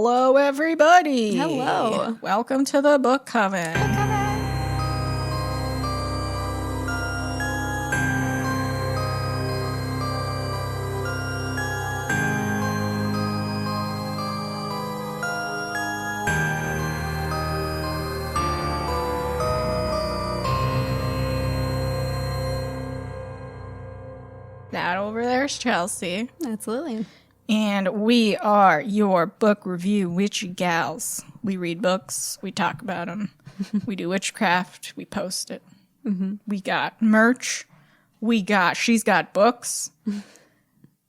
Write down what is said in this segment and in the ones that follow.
Hello, everybody. Hello. Welcome to the Book Coven. That over there's Chelsea. That's Lillian. And we are your book review witchy gals. We read books, we talk about them, we do witchcraft, we post it. Mm-hmm. We got merch, she's got books.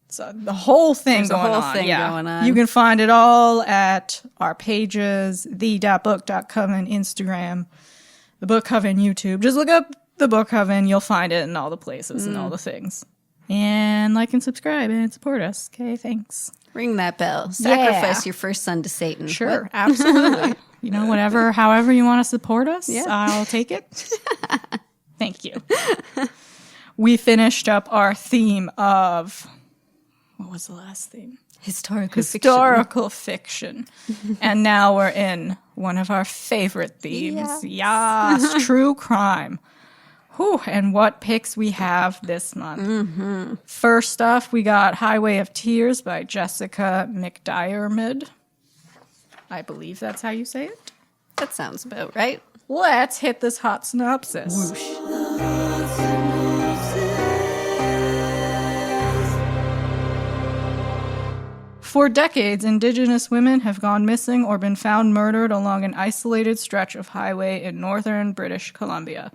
So the whole thing going on. You can find it all at our pages, the.book.coven Instagram, the Book Coven YouTube. Just look up the Book Coven, you'll find it in all the places and all the things. And like and subscribe and support us. Okay, thanks. Ring that bell. Sacrifice your first son to Satan. Sure, absolutely. You know, however you want to support us, I'll take it. Thank you. We finished up our theme of, what was the last theme? Historical fiction. And now we're in one of our favorite themes. Yes, true crime. Whew, and what picks we have this month. Mm-hmm. First off, we got Highway of Tears by Jessica Mcdiarmid. I believe that's how you say it. That sounds about right. Let's hit this hot synopsis. Whoosh. For decades, Indigenous women have gone missing or been found murdered along an isolated stretch of highway in northern British Columbia.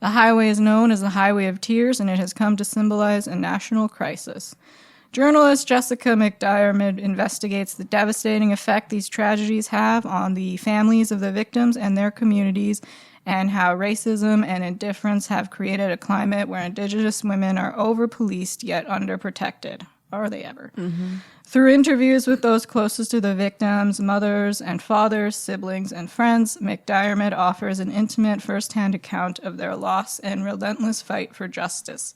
The highway is known as the Highway of Tears, and it has come to symbolize a national crisis. Journalist Jessica Mcdiarmid investigates the devastating effect these tragedies have on the families of the victims and their communities, and how racism and indifference have created a climate where Indigenous women are over-policed yet underprotected. Are they ever? Mm-hmm. Through interviews with those closest to the victims, mothers and fathers, siblings and friends, Mcdiarmid offers an intimate first-hand account of their loss and relentless fight for justice.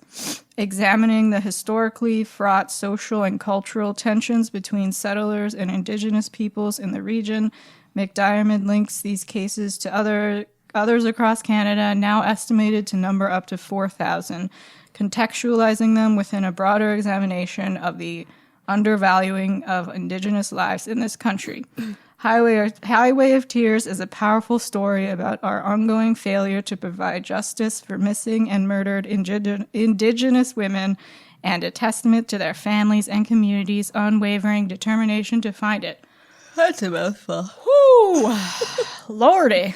Examining the historically fraught social and cultural tensions between settlers and Indigenous peoples in the region, Mcdiarmid links these cases to others across Canada, now estimated to number up to 4,000, contextualizing them within a broader examination of the undervaluing of Indigenous lives in this country. Highway of Tears is a powerful story about our ongoing failure to provide justice for missing and murdered Indigenous women, and a testament to their families and communities' unwavering determination to find it. That's a mouthful. Whoo! Lordy.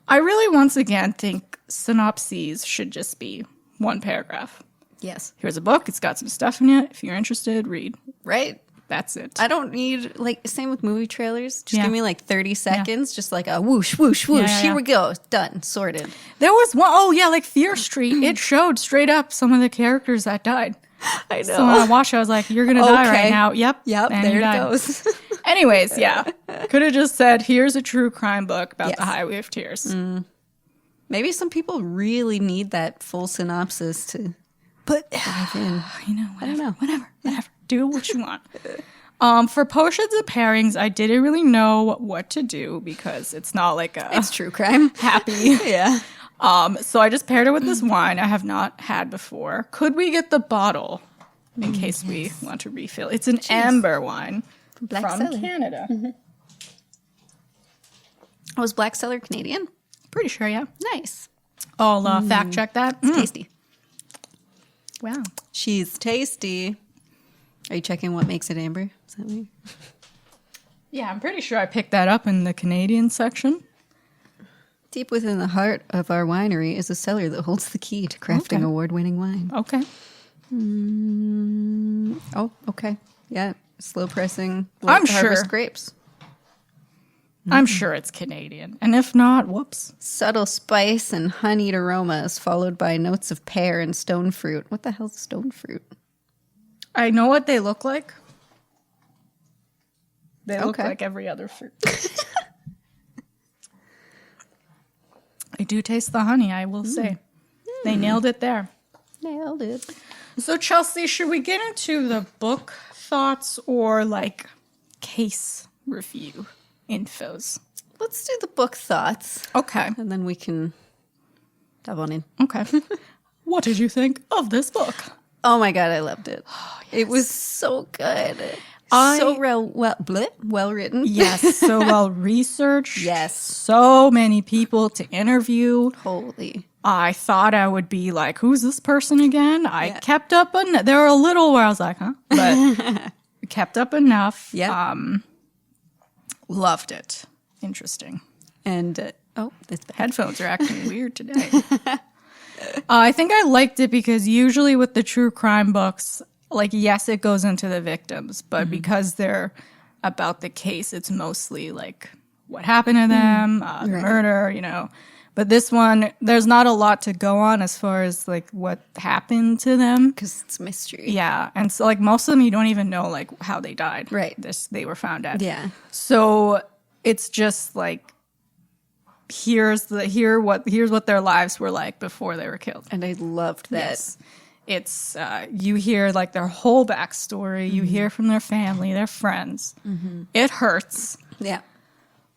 I really once again think synopses should just be one paragraph. Yes. Here's a book. It's got some stuff in it. If you're interested, read. Right. That's it. I don't need, same with movie trailers. Just give me 30 seconds. Just like a whoosh, whoosh, whoosh. Here we go. Done. Sorted. There was one, Fear Street. It showed straight up some of the characters that died. I know. So when I watched it, I was like, you're going to die right now. Yep. And there it goes. Anyways, could have just said, here's a true crime book about the Highway of Tears. Mm. Maybe some people really need that full synopsis to... But, whatever. Do what you want. For potions and pairings, I didn't really know what to do because it's not like it's true crime. Happy. Yeah. So I just paired it with this wine I have not had before. Could we get the bottle in case we want to refill? It's an amber wine from Canada. Mm-hmm. Was Black Cellar Canadian? Pretty sure, yeah. Nice. I'll fact check that. It's tasty. Wow. She's tasty. Are you checking what makes it amber? Is that me? Yeah, I'm pretty sure I picked that up in the Canadian section. Deep within the heart of our winery is a cellar that holds the key to crafting award-winning wine. Okay. Okay. Yeah, slow pressing. I'm sure. Grapes. I'm sure it's Canadian. And if not, whoops. Subtle spice and honeyed aromas followed by notes of pear and stone fruit. What the hell's stone fruit? I know what they look like. They look like every other fruit. I do taste the honey, I will say. They nailed it there. Nailed it. So, Chelsea, should we get into the book thoughts or, case review infos. Let's do the book thoughts. Okay. And then we can dive on in. Okay. What did you think of this book? Oh my God, I loved it. Oh, yes. It was so good. So well written. Yes, so well researched. Yes. So many people to interview. Holy. I thought I would be like, who's this person again? I kept up there were a little where I was like, huh? But kept up enough. Yeah. Loved it. Interesting. And this headphones are acting weird today. I think I liked it because usually with the true crime books, like, yes, it goes into the victims, but because they're about the case, it's mostly like what happened to them, the murder, you know. But this one, there's not a lot to go on as far as like what happened to them. Because it's mystery. Yeah. And so like most of them, you don't even know like how they died. Right. They were found dead. Yeah. So it's just like, here's what their lives were like before they were killed. And I loved that. Yes. It's you hear like their whole backstory. You hear from their family, their friends. It hurts. Yeah.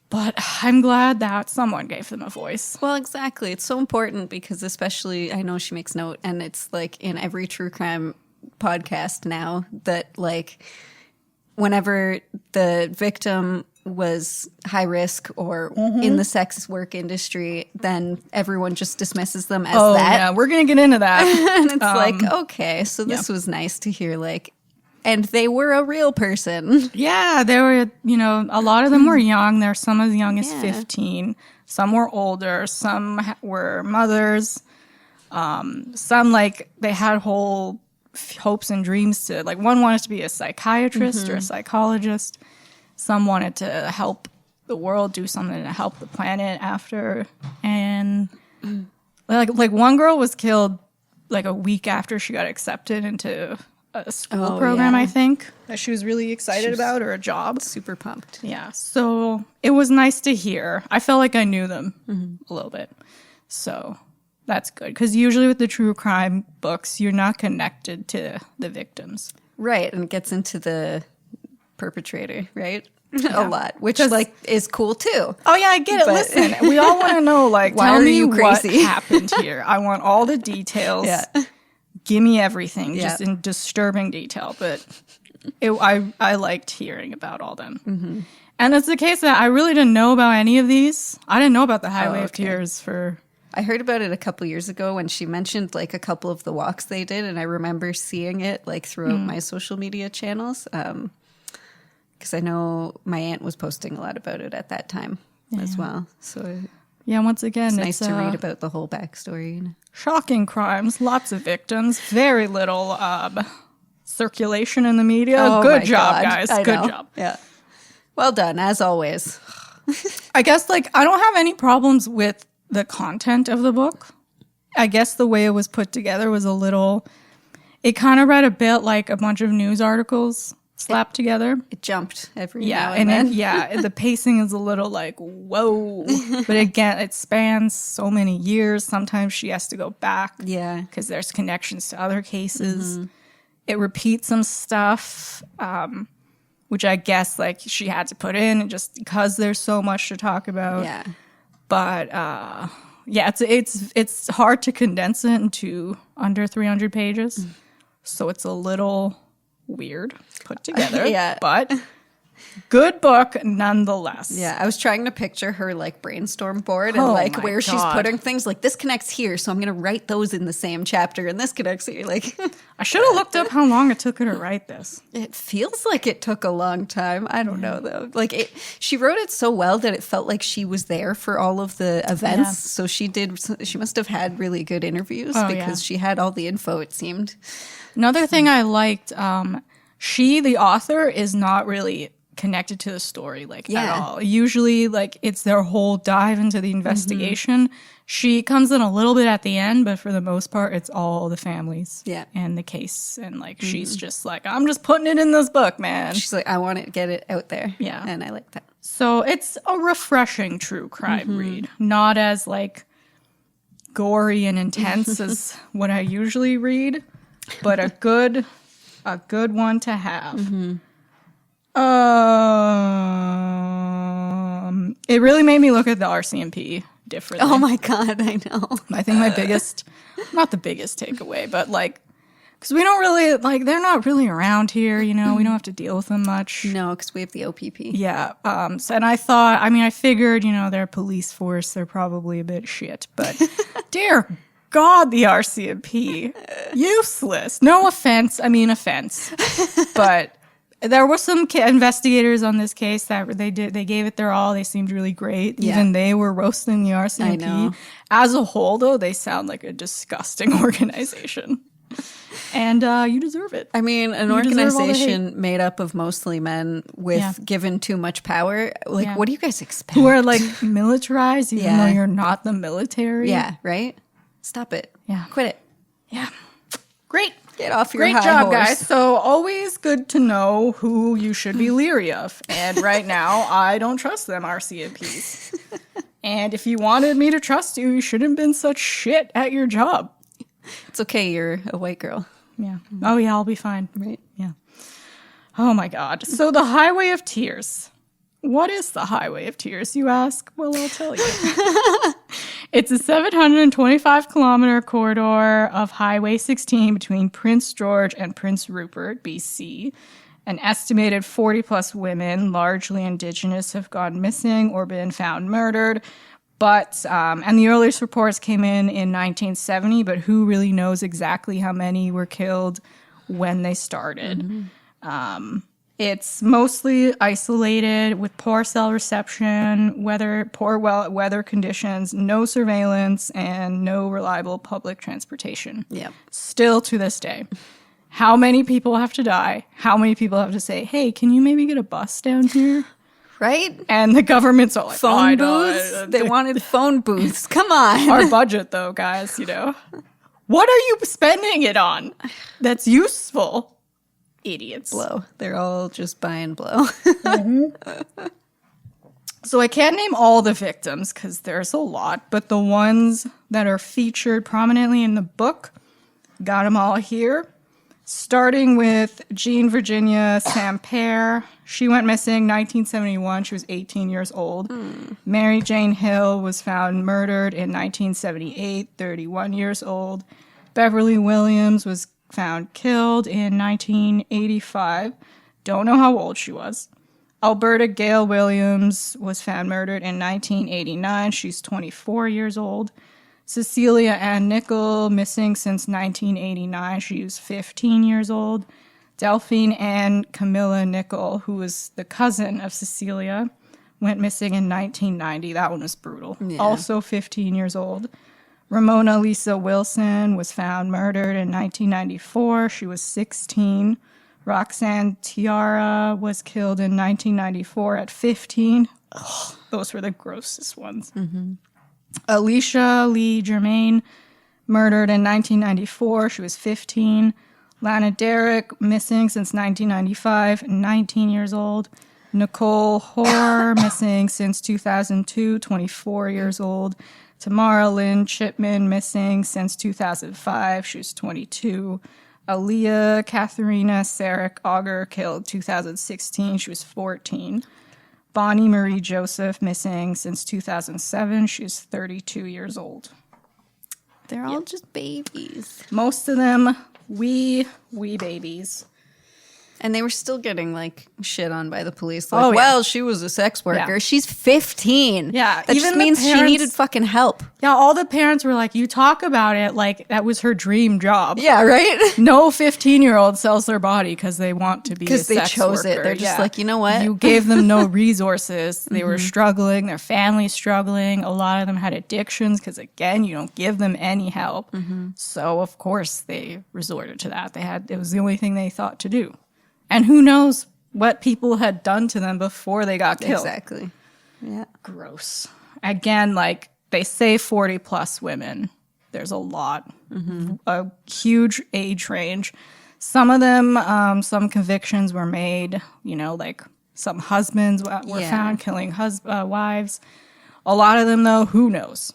But I'm glad that someone gave them a voice. Well, exactly. It's so important because especially, I know she makes note, and it's like in every true crime podcast now that like whenever the victim was high risk or in the sex work industry, then everyone just dismisses them as that. Yeah, we're going to get into that. And it's like, okay, so this was nice to hear, like, and they were a real person. Yeah, they were, you know, a lot of them were young. They're some as young as 15. Some were older. Some were mothers. Some, like, they had whole hopes and dreams to, like, one wanted to be a psychiatrist or a psychologist. Some wanted to help the world, do something to help the planet after. And, like one girl was killed, like, a week after she got accepted into a school program, I think, that she was really excited about, or a job. Super pumped. Yeah. So it was nice to hear. I felt like I knew them a little bit. So that's good. Because usually with the true crime books, you're not connected to the victims. Right. And it gets into the perpetrator, right? A lot, which like is cool too. Oh yeah, I get it. Listen, we all want to know, like, why tell are me you what crazy? happened here. I want all the details. Yeah. Give me everything, just in disturbing detail. But I liked hearing about all them. And it's the case that I really didn't know about any of these. I didn't know about the Highway of Tears for... I heard about it a couple years ago when she mentioned like a couple of the walks they did, and I remember seeing it like throughout my social media channels. Because I know my aunt was posting a lot about it at that time as well. So yeah, once again, it's nice to read about the whole backstory. You know? Shocking crimes, lots of victims, very little circulation in the media. Oh, good job, guys. Good job. Yeah. Well done, as always. I guess, like, I don't have any problems with the content of the book. I guess the way it was put together was a little... It kind of read a bit like a bunch of news articles slapped together. It jumped every now and then. The pacing is a little like, whoa. But again, it spans so many years. Sometimes she has to go back. Yeah. Because there's connections to other cases. It repeats some stuff, which I guess, like, she had to put in just because there's so much to talk about. Yeah. But, it's hard to condense it into under 300 pages. So it's a little... weird put together, but good book nonetheless. Yeah, I was trying to picture her like brainstorm board and like where she's putting things. Like, this connects here, so I'm going to write those in the same chapter, and this connects here. Like, I should have looked up how long it took her to write this. It feels like it took a long time. I don't know though. Like, she wrote it so well that it felt like she was there for all of the events. Yeah. So she must have had really good interviews because she had all the info, it seemed. Another thing I liked, the author, is not really connected to the story, like, at all. Usually, like, it's their whole dive into the investigation. She comes in a little bit at the end, but for the most part, it's all the families and the case. And, like, she's just like, I'm just putting it in this book, man. She's like, I want to get it out there. Yeah. And I like that. So it's a refreshing true crime read. Not as, like, gory and intense as what I usually read. But a good one to have. It really made me look at the RCMP differently. Oh my God, I know. I think my biggest, not the biggest takeaway, but like, because we don't really, like, they're not really around here, you know, we don't have to deal with them much. No, because we have the OPP. Yeah. So, and I thought, I mean, I figured, you know, they're a police force, they're probably a bit shit, but dear God, the RCMP, useless. No offense. I mean, offense. But there were some investigators on this case that they gave it their all. They seemed really great. Yeah. Even they were roasting the RCMP. I know. As a whole, though, they sound like a disgusting organization. And you deserve it. I mean, an organization made up of mostly men with given too much power. Like, what do you guys expect? Who are like militarized, even though you're not the military. Yeah, right? Stop it. Yeah. Quit it. Yeah. Great. Get off your Great high job, horse. guys. So always good to know who you should be leery of. And right now, I don't trust them, RCMPs. And if you wanted me to trust you, you shouldn't have been such shit at your job. It's okay. You're a white girl. Yeah. Oh, yeah, I'll be fine. Right. Yeah. Oh, my God. So the Highway of Tears. What is the Highway of Tears, you ask? Well, I'll tell you. It's a 725-kilometer corridor of Highway 16 between Prince George and Prince Rupert, BC. An estimated 40-plus women, largely indigenous, have gone missing or been found murdered. But, and the earliest reports came in 1970, but who really knows exactly how many were killed when they started? It's mostly isolated with poor cell reception, poor weather conditions, no surveillance, and no reliable public transportation. Yep. Still to this day. How many people have to die? How many people have to say, hey, can you maybe get a bus down here? Right? And the government's all like, Phone booths? They wanted phone booths. Come on. Our budget, though, guys, you know. What are you spending it on that's useful? Idiots. Blow. They're all just buy and blow. So I can't name all the victims because there's a lot, but the ones that are featured prominently in the book, got them all here. Starting with Jean Virginia Samper. She went missing 1971. She was 18 years old. Mary Jane Hill was found murdered in 1978, 31 years old. Beverly Williams was found killed in 1985. Don't know how old she was. Alberta Gail Williams was found murdered in 1989. She's 24 years old. Cecilia Ann Nickel, missing since 1989. She was 15 years old. Delphine Ann Camilla Nickel, who was the cousin of Cecilia, went missing in 1990. That one was brutal. Yeah. Also 15 years old. Ramona Lisa Wilson was found murdered in 1994. She was 16. Roxanne Tiara was killed in 1994 at 15. Ugh, those were the grossest ones. Alicia Lee Germain, murdered in 1994. She was 15. Lana Derrick, missing since 1995, 19 years old. Nicole Hoare, missing since 2002, 24 years old. Tamara Lynn Chipman, missing since 2005. She was 22. Aaliyah Katharina Sarek Auger, killed 2016. She was 14. Bonnie Marie Joseph, missing since 2007. She's 32 years old. They're all just babies. Most of them wee babies. And they were still getting, like, shit on by the police. Oh, Like, yeah. well, she was a sex worker. Yeah. She's 15. Yeah, That even just the means she parents- needed fucking help. Yeah, all the parents were like, you talk about it like that was her dream job. Yeah, right? No 15-year-old sells their body because they want to be a Because they sex chose it. worker. They're just Yeah. like, you know what? You gave them no resources. They were struggling. Their family's struggling. A lot of them had addictions because, again, you don't give them any help. So, of course, they resorted to that. It was the only thing they thought to do. And who knows what people had done to them before they got killed. Exactly. Yeah. Gross. Again, like they say 40 plus women. There's a lot. A huge age range. Some of them, some convictions were made, you know, like some husbands were found killing wives. A lot of them, though, who knows?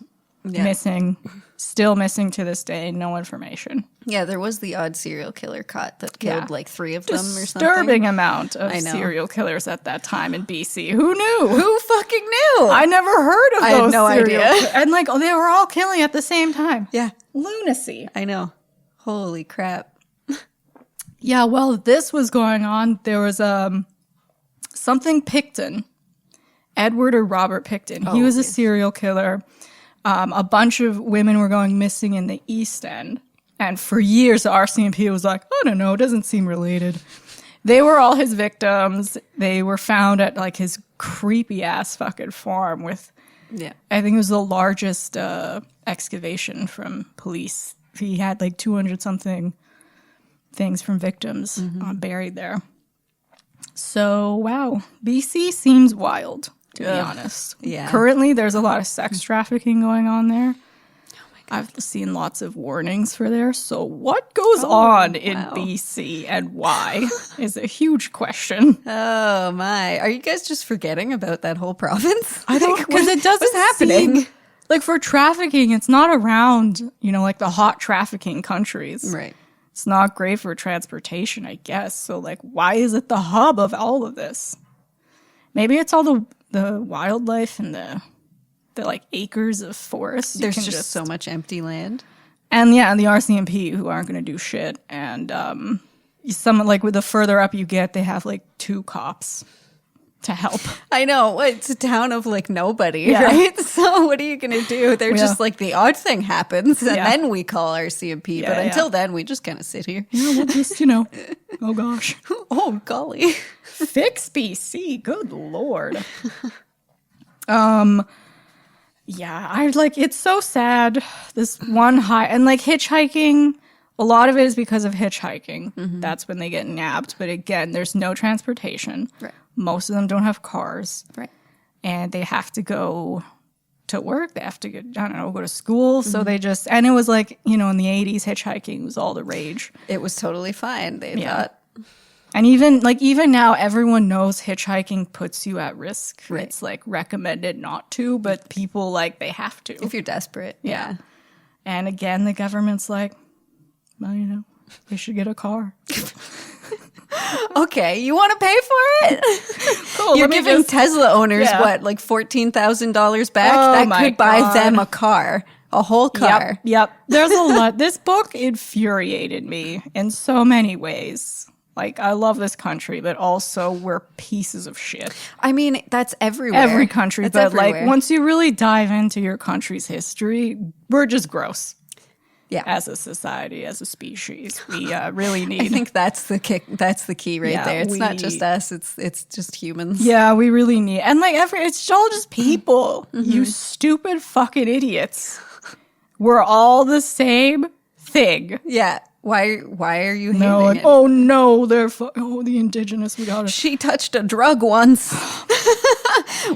missing, still missing to this day, no information. Yeah, there was the odd serial killer caught that killed like 3 of them or something. Disturbing amount of serial killers at that time in BC. Who knew? Who fucking knew? I never heard of those. I had no idea. And like, they were all killing at the same time. Yeah. Lunacy. I know. Holy crap. Yeah, well, this was going on. There was something Picton, Edward or Robert Picton. He was a serial killer. A bunch of women were going missing in the East End. And for years, the RCMP was like, I don't know, it doesn't seem related. They were all his victims. They were found at like his creepy ass fucking farm with, I think it was the largest excavation from police. He had like 200 something things from victims buried there. So, wow, BC seems wild, to be honest. Yeah. Currently, there's a lot of sex trafficking going on there. I've seen lots of warnings for there. So what goes on in BC and why is a huge question. Oh, my. Are you guys just forgetting about that whole province? I don't, because it doesn't happening. Like for trafficking, it's not around, like the hot trafficking countries. Right. It's not great for transportation, I guess. So like, why is it the hub of all of this? Maybe it's all the wildlife and the like acres of forest. There's just so much empty land. And the RCMP who aren't going to do shit. And some like with the further up you get, they have like 2 cops to help. I know. It's a town of like nobody, right? So what are you going to do? They're just like the odd thing happens and then we call RCMP. But until then, we just kind of sit here. Yeah, we'll just, oh gosh. Oh, golly. Fix BC. Good Lord. Yeah, it's so sad. This one and like hitchhiking, a lot of it is because of hitchhiking. That's when they get nabbed. But again, there's no transportation. Right. Most of them don't have cars. Right. And they have to go to work. They have to go to school. So they just, and it was like, in the 80s, hitchhiking was all the rage. It was totally fine. They thought. And even now, everyone knows hitchhiking puts you at risk. Right. It's like recommended not to, but people they have to. If you're desperate. Yeah. And again, the government's like, well, they should get a car. Okay, you want to pay for it? Cool. You're giving Tesla owners like $14,000 back? That could buy them a car. A whole car. Yep. There's a lot. This book infuriated me in so many ways. Like, I love this country, but also we're pieces of shit. I mean, that's everywhere. Every country. That's but, everywhere. once you really dive into your country's history, we're just gross. Yeah. As a society, as a species. We really need... I think that's the kick. That's the key right there. It's not just us. It's just humans. Yeah, we really need... And, it's all just people. You stupid fucking idiots. We're all the same thing. Yeah. Why are you hating it? Oh no, they're the indigenous. We got it. She touched a drug once.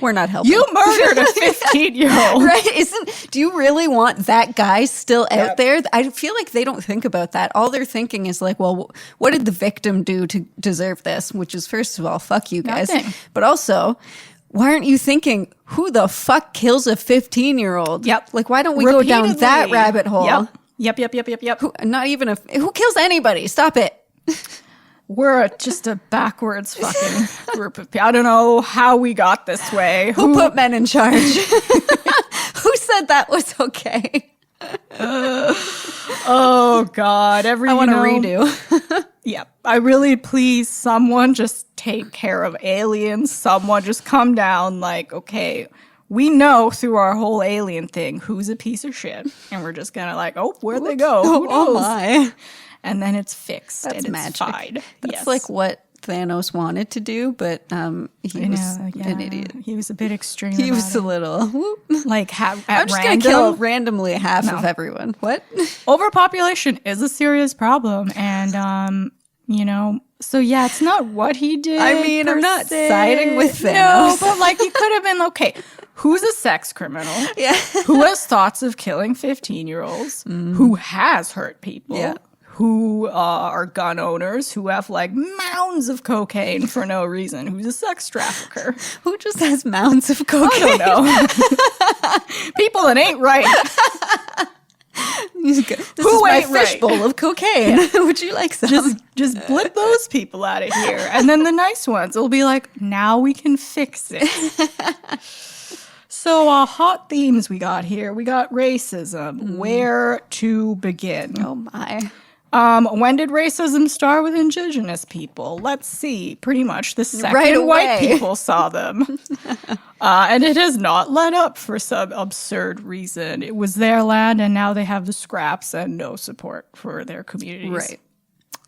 We're not helping. You murdered a 15-year-old. Right? Do you really want that guy still out there? I feel like they don't think about that. All they're thinking is like, well, what did the victim do to deserve this? Which is, first of all, fuck you guys. Nothing. But also, why aren't you thinking, who the fuck kills a 15-year-old? Yep. Like, why don't we go down that rabbit hole? Yep. Who kills anybody? Stop it. We're just a backwards fucking group of people. I don't know how we got this way. Who put men in charge? Who said that was okay? Oh, God. I want to redo. Yep. I really please someone just take care of aliens. Someone just come down okay, we know through our whole alien thing who's a piece of shit. And we're just kind of where'd they go? Who knows? Oh, my. And then it's fixed. That's and magic. It's fine. That's like what Thanos wanted to do, but he was an idiot. He was a bit extreme. He was a little I'm just going to kill randomly half of everyone. What? Overpopulation is a serious problem, and so yeah, it's not what he did. I mean, I'm not siding with Thanos. No, but he could have been okay. Who's a sex criminal? Yeah. Who has thoughts of killing 15-year-olds? Who has hurt people? Yeah. Who are gun owners? Who have mounds of cocaine for no reason? Who's a sex trafficker? Who just has mounds of cocaine? I don't know. People that ain't right. This is my fishbowl of cocaine. Yeah. Would you like some? Just blip those people out of here. And then the nice ones will be like, now we can fix it. So hot themes we got here. We got racism. Where to begin? Oh, my. When did racism start with indigenous people? Let's see. Pretty much the second white people saw them. And it has not let up for some absurd reason. It was their land, and now they have the scraps and no support for their communities. Right.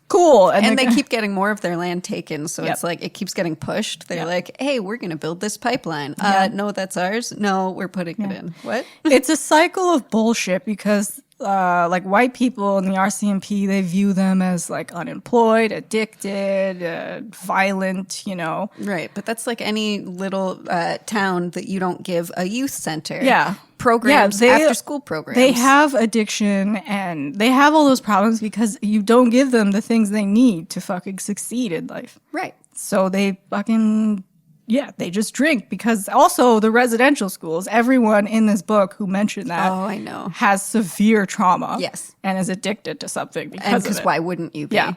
Cool. And they keep getting more of their land taken, so it's like it keeps getting pushed. They're like, hey, we're going to build this pipeline. No, that's ours. No, we're putting it in. What? It's a cycle of bullshit because like white people in the RCMP, they view them as like unemployed, addicted, violent, you know. Right. But that's like any little town that you don't give a youth center. Yeah. Programs, after school programs. They have addiction and they have all those problems because you don't give them the things they need to fucking succeed in life. Right. So they fucking... Yeah, they just drink because also the residential schools, everyone in this book who mentioned that I know. Has severe trauma. Yes. And is addicted to something because of it. Why wouldn't you be? Yeah.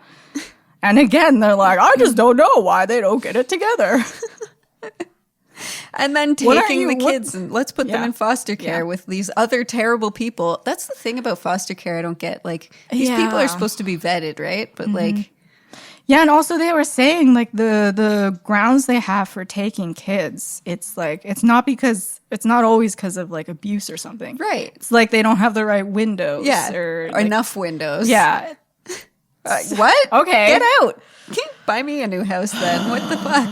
And again, they're like, I just don't know why they don't get it together. And then taking the kids and let's put them in foster care with these other terrible people. That's the thing about foster care I don't get. Like, these people are supposed to be vetted, right? But like... Yeah, and also they were saying like the grounds they have for taking kids, it's like it's not always because of like abuse or something. Right. It's like they don't have the right windows. Yeah. Or enough windows. Yeah. What? Okay. Get out. Buy me a new house then. What the fuck?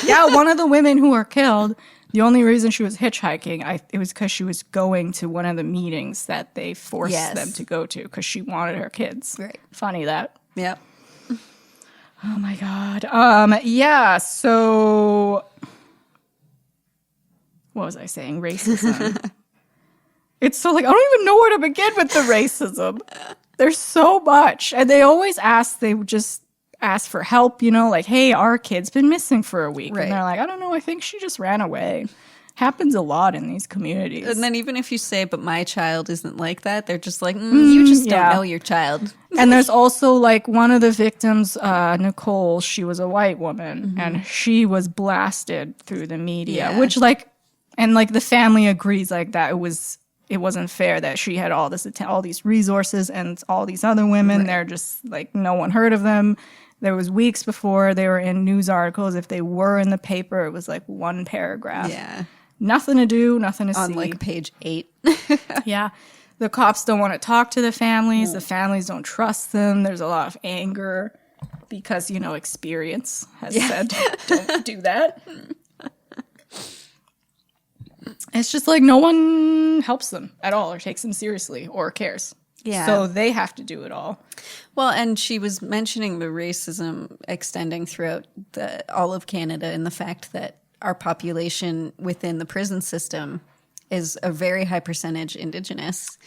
Yeah, one of the women who were killed, the only reason she was hitchhiking, it was because she was going to one of the meetings that they forced them to go to because she wanted her kids. Right. Funny that. Yep. Oh my God. Yeah, so what was I saying? Racism. It's so like, I don't even know where to begin with the racism. There's so much. And they would just ask for help, you know, like, hey, our kid's been missing for a week. Right. And they're like, I don't know, I think she just ran away. Happens a lot in these communities. And then even if you say, but my child isn't like that, they're just like, you just don't know your child. And there's also like one of the victims, Nicole, she was a white woman and she was blasted through the media, which like, and like the family agrees like that it wasn't fair that she had all these resources and all these other women. They're just like, no one heard of them. There was weeks before they were in news articles. If they were in the paper, it was like one paragraph. Yeah. Nothing to do, nothing to see. On like page 8. Yeah. The cops don't want to talk to the families. The families don't trust them. There's a lot of anger because, you know, experience has said don't do that. It's just like no one helps them at all or takes them seriously or cares. Yeah. So they have to do it all. Well, and she was mentioning the racism extending throughout all of Canada and the fact that our population within the prison system is a very high percentage Indigenous,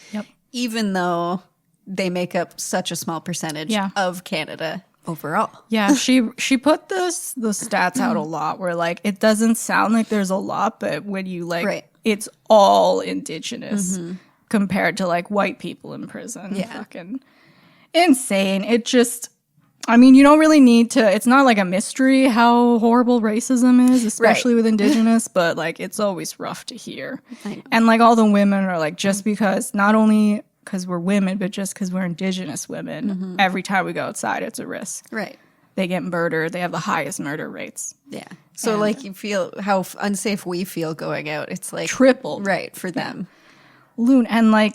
even though they make up such a small percentage of Canada overall. Yeah, she put the stats out a lot where like it doesn't sound like there's a lot, but when you like it's all Indigenous compared to like white people in prison. Yeah. Fucking insane. It just... I mean, you don't really need to, it's not like a mystery how horrible racism is, especially with Indigenous, but like it's always rough to hear. And like all the women are like, just because, not only because we're women, but just because we're Indigenous women, every time we go outside, it's a risk. Right. They get murdered. They have the highest murder rates. Yeah. So like you feel how unsafe we feel going out. It's like triple. Right. For them. And like,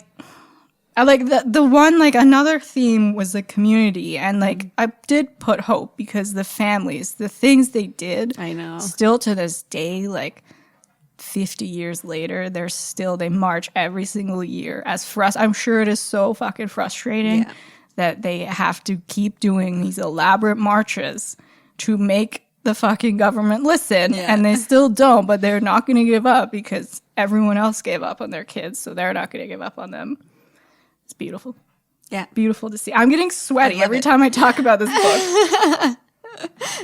I like the one, like another theme was the community. And like, I did put hope because the families, the things they did. I know. Still to this day, like 50 years later, they march every single year. I'm sure it is so fucking frustrating that they have to keep doing these elaborate marches to make the fucking government listen. And they still don't, but they're not going to give up because everyone else gave up on their kids. So they're not going to give up on them. It's beautiful. Yeah. Beautiful to see. I'm getting sweaty every time I talk about this book.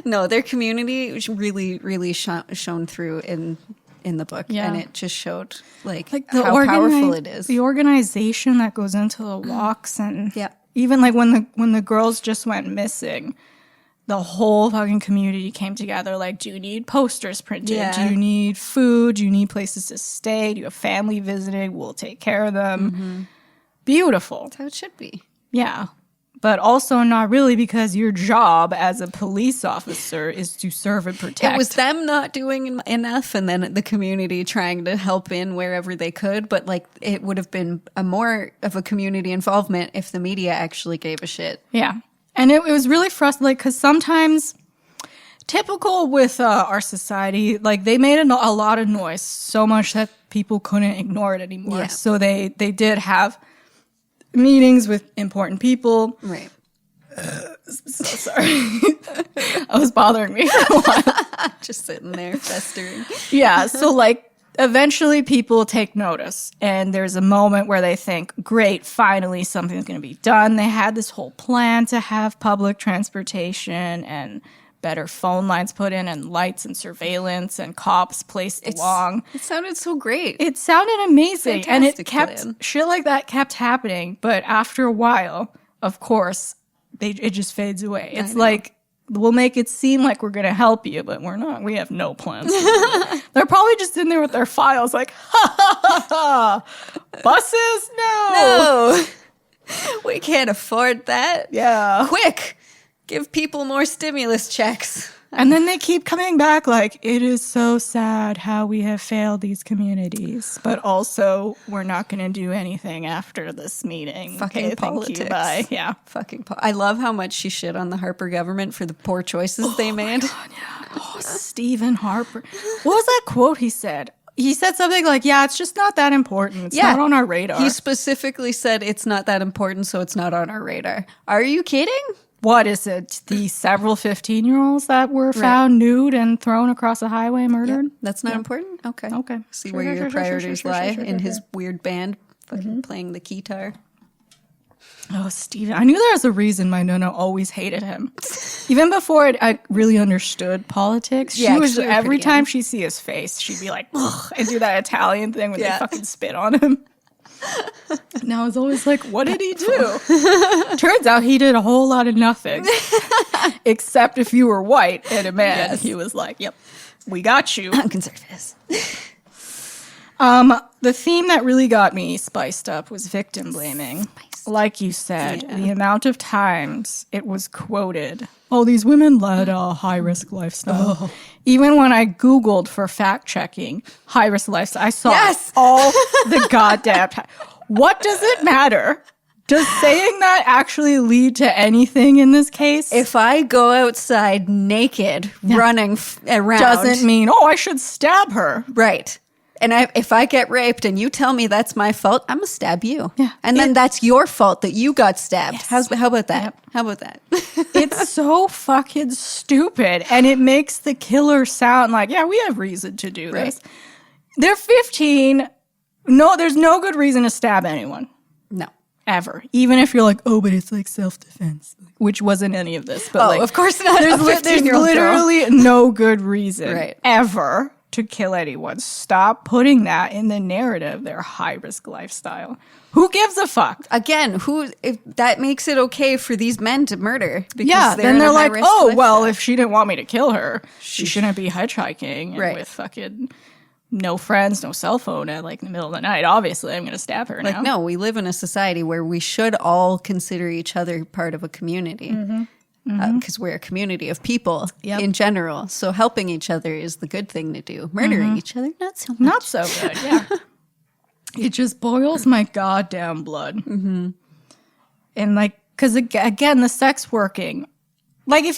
No, their community really, really shone through in in the book, Yeah. and it just showed like the how powerful it is. The organization that goes into the walks, and Yeah. even like when the girls just went missing, the whole fucking community came together. Like, do you need posters printed? Yeah. Do you need food? Do you need places to stay? Do you have family visiting? We'll take care of them. Beautiful. That's how it should be. Yeah. But also not really, because your job as a police officer is to serve and protect. It was them not doing enough, and then the community trying to help in wherever they could. But like, it would have been a more of a community involvement if the media actually gave a shit. Yeah. And it was really frustrating, like, because sometimes, typical with our society, like, they made a lot of noise, so much that people couldn't ignore it anymore. Yeah. So they did have meetings with important people. Right. So sorry. That was bothering me for a while. Just sitting there festering. Yeah, so like eventually people take notice, and there's a moment where they think, great, finally something's going to be done. They had this whole plan to have public transportation and better phone lines put in and lights and surveillance and cops placed along. It sounded so great. It sounded amazing. And it Fantastic kept, plan. shit like that kept happening. But after a while, of course, it just fades away. It's like, we'll make it seem like we're going to help you, but we're not. We have no plans. They're probably just in there with their files like, ha, ha, ha, ha. Buses? No. We can't afford that. Yeah. Quick, give people more stimulus checks. And then they keep coming back like, it is so sad how we have failed these communities, but also we're not going to do anything after this meeting. Fucking okay, politics. Thank you, bye. Yeah. I love how much she shit on the Harper government for the poor choices they made. God, yeah. Oh, Stephen Harper. What was that quote he said? He said something like, yeah, it's just not that important. It's not on our radar. He specifically said it's not that important, so it's not on our radar. Are you kidding? What is it? The several 15-year-olds that were found nude and thrown across a highway, murdered? That's not important? Okay. Okay. See where your priorities lie in his weird band fucking playing the guitar. Oh, Steven. I knew there was a reason my Nona always hated him. Even before I really understood politics, Yeah, she was, 'cause you were every pretty time young. she'd see his face, she'd be like, ugh, and do that Italian thing when they Yeah. fucking spit on him. And I was always like, what did he do? Turns out he did a whole lot of nothing. Except if you were white and a man. Yes. He was like, yep, we got you. I'm conservative. The theme that really got me spiced up was victim blaming. Like you said, the amount of times it was quoted, oh, these women led a high-risk lifestyle. Even when I Googled for fact-checking high-risk lifestyle, I saw it all the goddamn time. What does it matter? Does saying that actually lead to anything in this case? If I go outside naked, running around. Doesn't mean, oh, I should stab her. Right. And if I get raped and you tell me that's my fault, I'm going to stab you. Yeah. And then that's your fault that you got stabbed. Yes. How about that? Yep. How about that? It's so fucking stupid. And it makes the killer sound like, yeah, we have reason to do this. Right. They're 15. No, there's no good reason to stab anyone. No. Ever. Even if you're like, oh, but it's like self-defense. Which wasn't any of this. But like, of course not. There's, there's literally no good reason ever to kill anyone. Stop putting that in the narrative, their high-risk lifestyle. Who gives a fuck? Again, if that makes it okay for these men to murder? Because Then they're like, oh, well, lifestyle. if she didn't want me to kill her, she shouldn't be hitchhiking and Right. with fucking no friends, no cell phone at like in the middle of the night. Obviously, I'm going to stab her now. No, we live in a society where we should all consider each other part of a community. Because we're a community of people in general. So helping each other is the good thing to do. Murdering each other, not so much. Not so good, yeah. It just boils my goddamn blood. Mm-hmm. And like, because again, the sex working. Like, if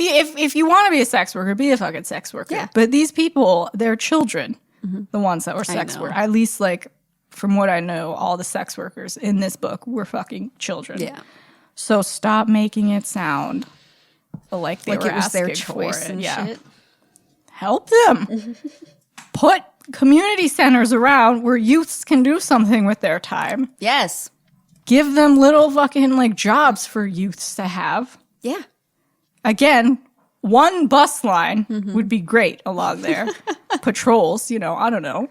you want to be a sex worker, be a fucking sex worker. Yeah. But these people, they're children, the ones that were sex know. workers. At least, like, from what I know, all the sex workers in this book were fucking children. Yeah. So stop making it sound like they Like were it was their asking choice for it. and Yeah. shit. Help them. Put community centers around where youths can do something with their time. Yes. Give them little fucking like jobs for youths to have. Yeah. Again, one bus line would be great along there. Patrols, I don't know.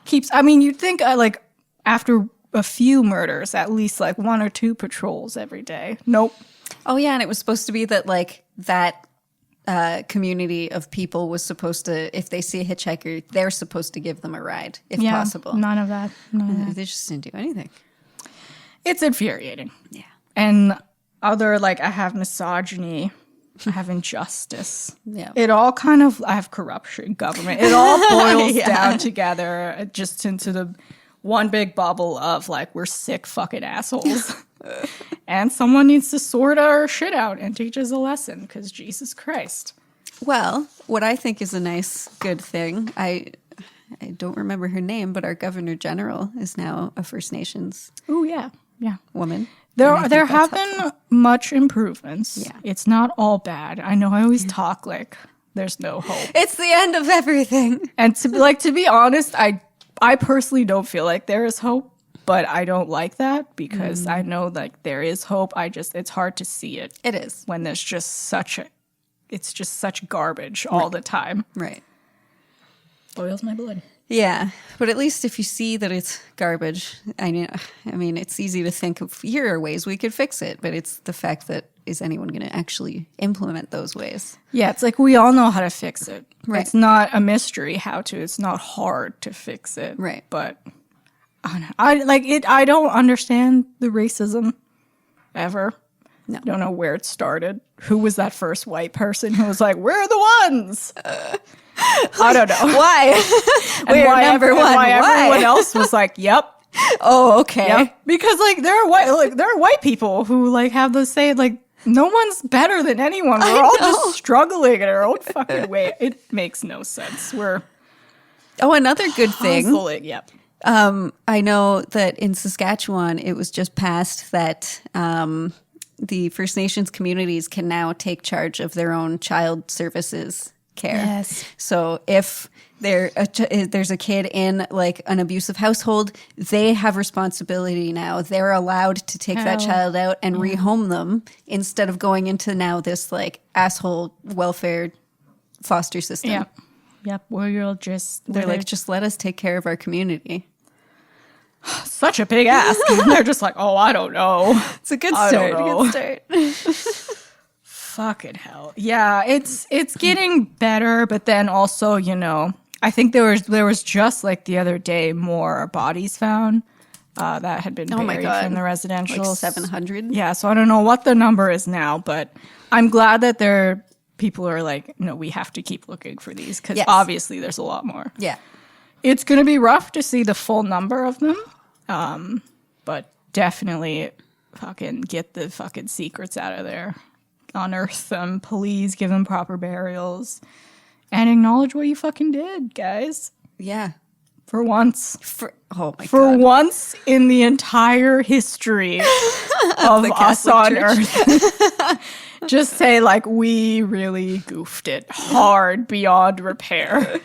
You'd think like after a few murders, at least like 1 or 2 patrols every day. Nope. Oh, yeah. And it was supposed to be that like that community of people was supposed to, if they see a hitchhiker, they're supposed to give them a ride if possible. None of that. They just didn't do anything. It's infuriating. Yeah. And other, like, I have misogyny, I have injustice. Yeah. It all kind of, I have corruption, government. It all boils down together just into the one big bubble of, like, we're sick fucking assholes. And someone needs to sort our shit out and teach us a lesson, because Jesus Christ. Well, what I think is a nice, good thing, I don't remember her name, but our Governor General is now a First Nations woman. There have been much improvements. Yeah. It's not all bad. I know I always talk like there's no hope. It's the end of everything. And to be honest, I personally don't feel like there is hope, but I don't like that because I know like there is hope. It's hard to see it. It is. When there's just such garbage all the time. Right. Boils my blood. Yeah, but at least if you see that it's garbage, I mean, it's easy to think of, here are ways we could fix it, but it's the fact that is anyone going to actually implement those ways? Yeah, it's like we all know how to fix it. Right. It's not a mystery how to. It's not hard to fix it. Right. But I don't understand the racism ever. No. I don't know where it started. Who was that first white person who was like, "We're the ones"? I don't know why. We're number one. Why everyone else was like, "Yep." Oh, okay. Yep. Because like there are white people who like have those say like no one's better than anyone. We're all just struggling in our own fucking way. It makes no sense. We're another good thing. Hustling. Yep. I know that in Saskatchewan, it was just passed that the First Nations communities can now take charge of their own child services care. Yes. So if there's a kid in like an abusive household, they have responsibility now. They're allowed to take that child out and rehome them instead of going into now this like asshole welfare foster system. Yep. Yep. Where they're like, just let us take care of our community. Such a big ask. They're just like, oh, I don't know. It's a good start. Fucking hell. Yeah, it's getting better, but then also, I think there was just like the other day more bodies found that had been buried from the residential. Like 700? Yeah, so I don't know what the number is now, but I'm glad that people are like, no, we have to keep looking for these because obviously there's a lot more. Yeah. It's going to be rough to see the full number of them, but definitely fucking get the fucking secrets out of there. Unearth them, please give them proper burials, and acknowledge what you fucking did, guys. Yeah. For once. For once in the entire history of us on Earth. Just say, like, we really goofed it hard beyond repair.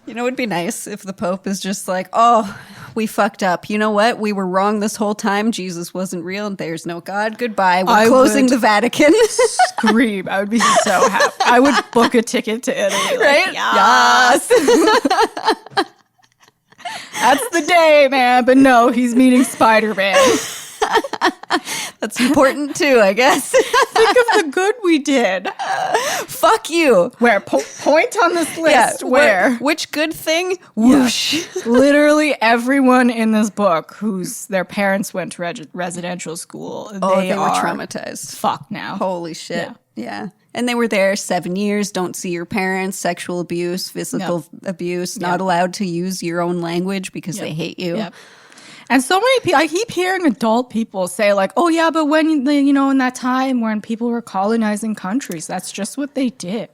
You know, it'd be nice if the Pope is just like, oh, we fucked up. You know what? We were wrong this whole time. Jesus wasn't real. There's no God. Goodbye. We're closing the Vatican. Scream. I would be so happy. I would book a ticket to Italy. Right? Yes. That's the day, man. But no, he's meeting Spider-Man. That's important too, I guess. Think of the good we did. Fuck you. Where? Point on this list. Where? Which good thing? Whoosh. Yeah. Literally everyone in this book their parents went to residential school. They were traumatized. Fuck now. Holy shit. Yeah. And they were there 7 years, don't see your parents, sexual abuse, physical abuse, not allowed to use your own language because they hate you. Yep. And so many people, I keep hearing adult people say like, oh yeah, but when, in that time when people were colonizing countries, that's just what they did.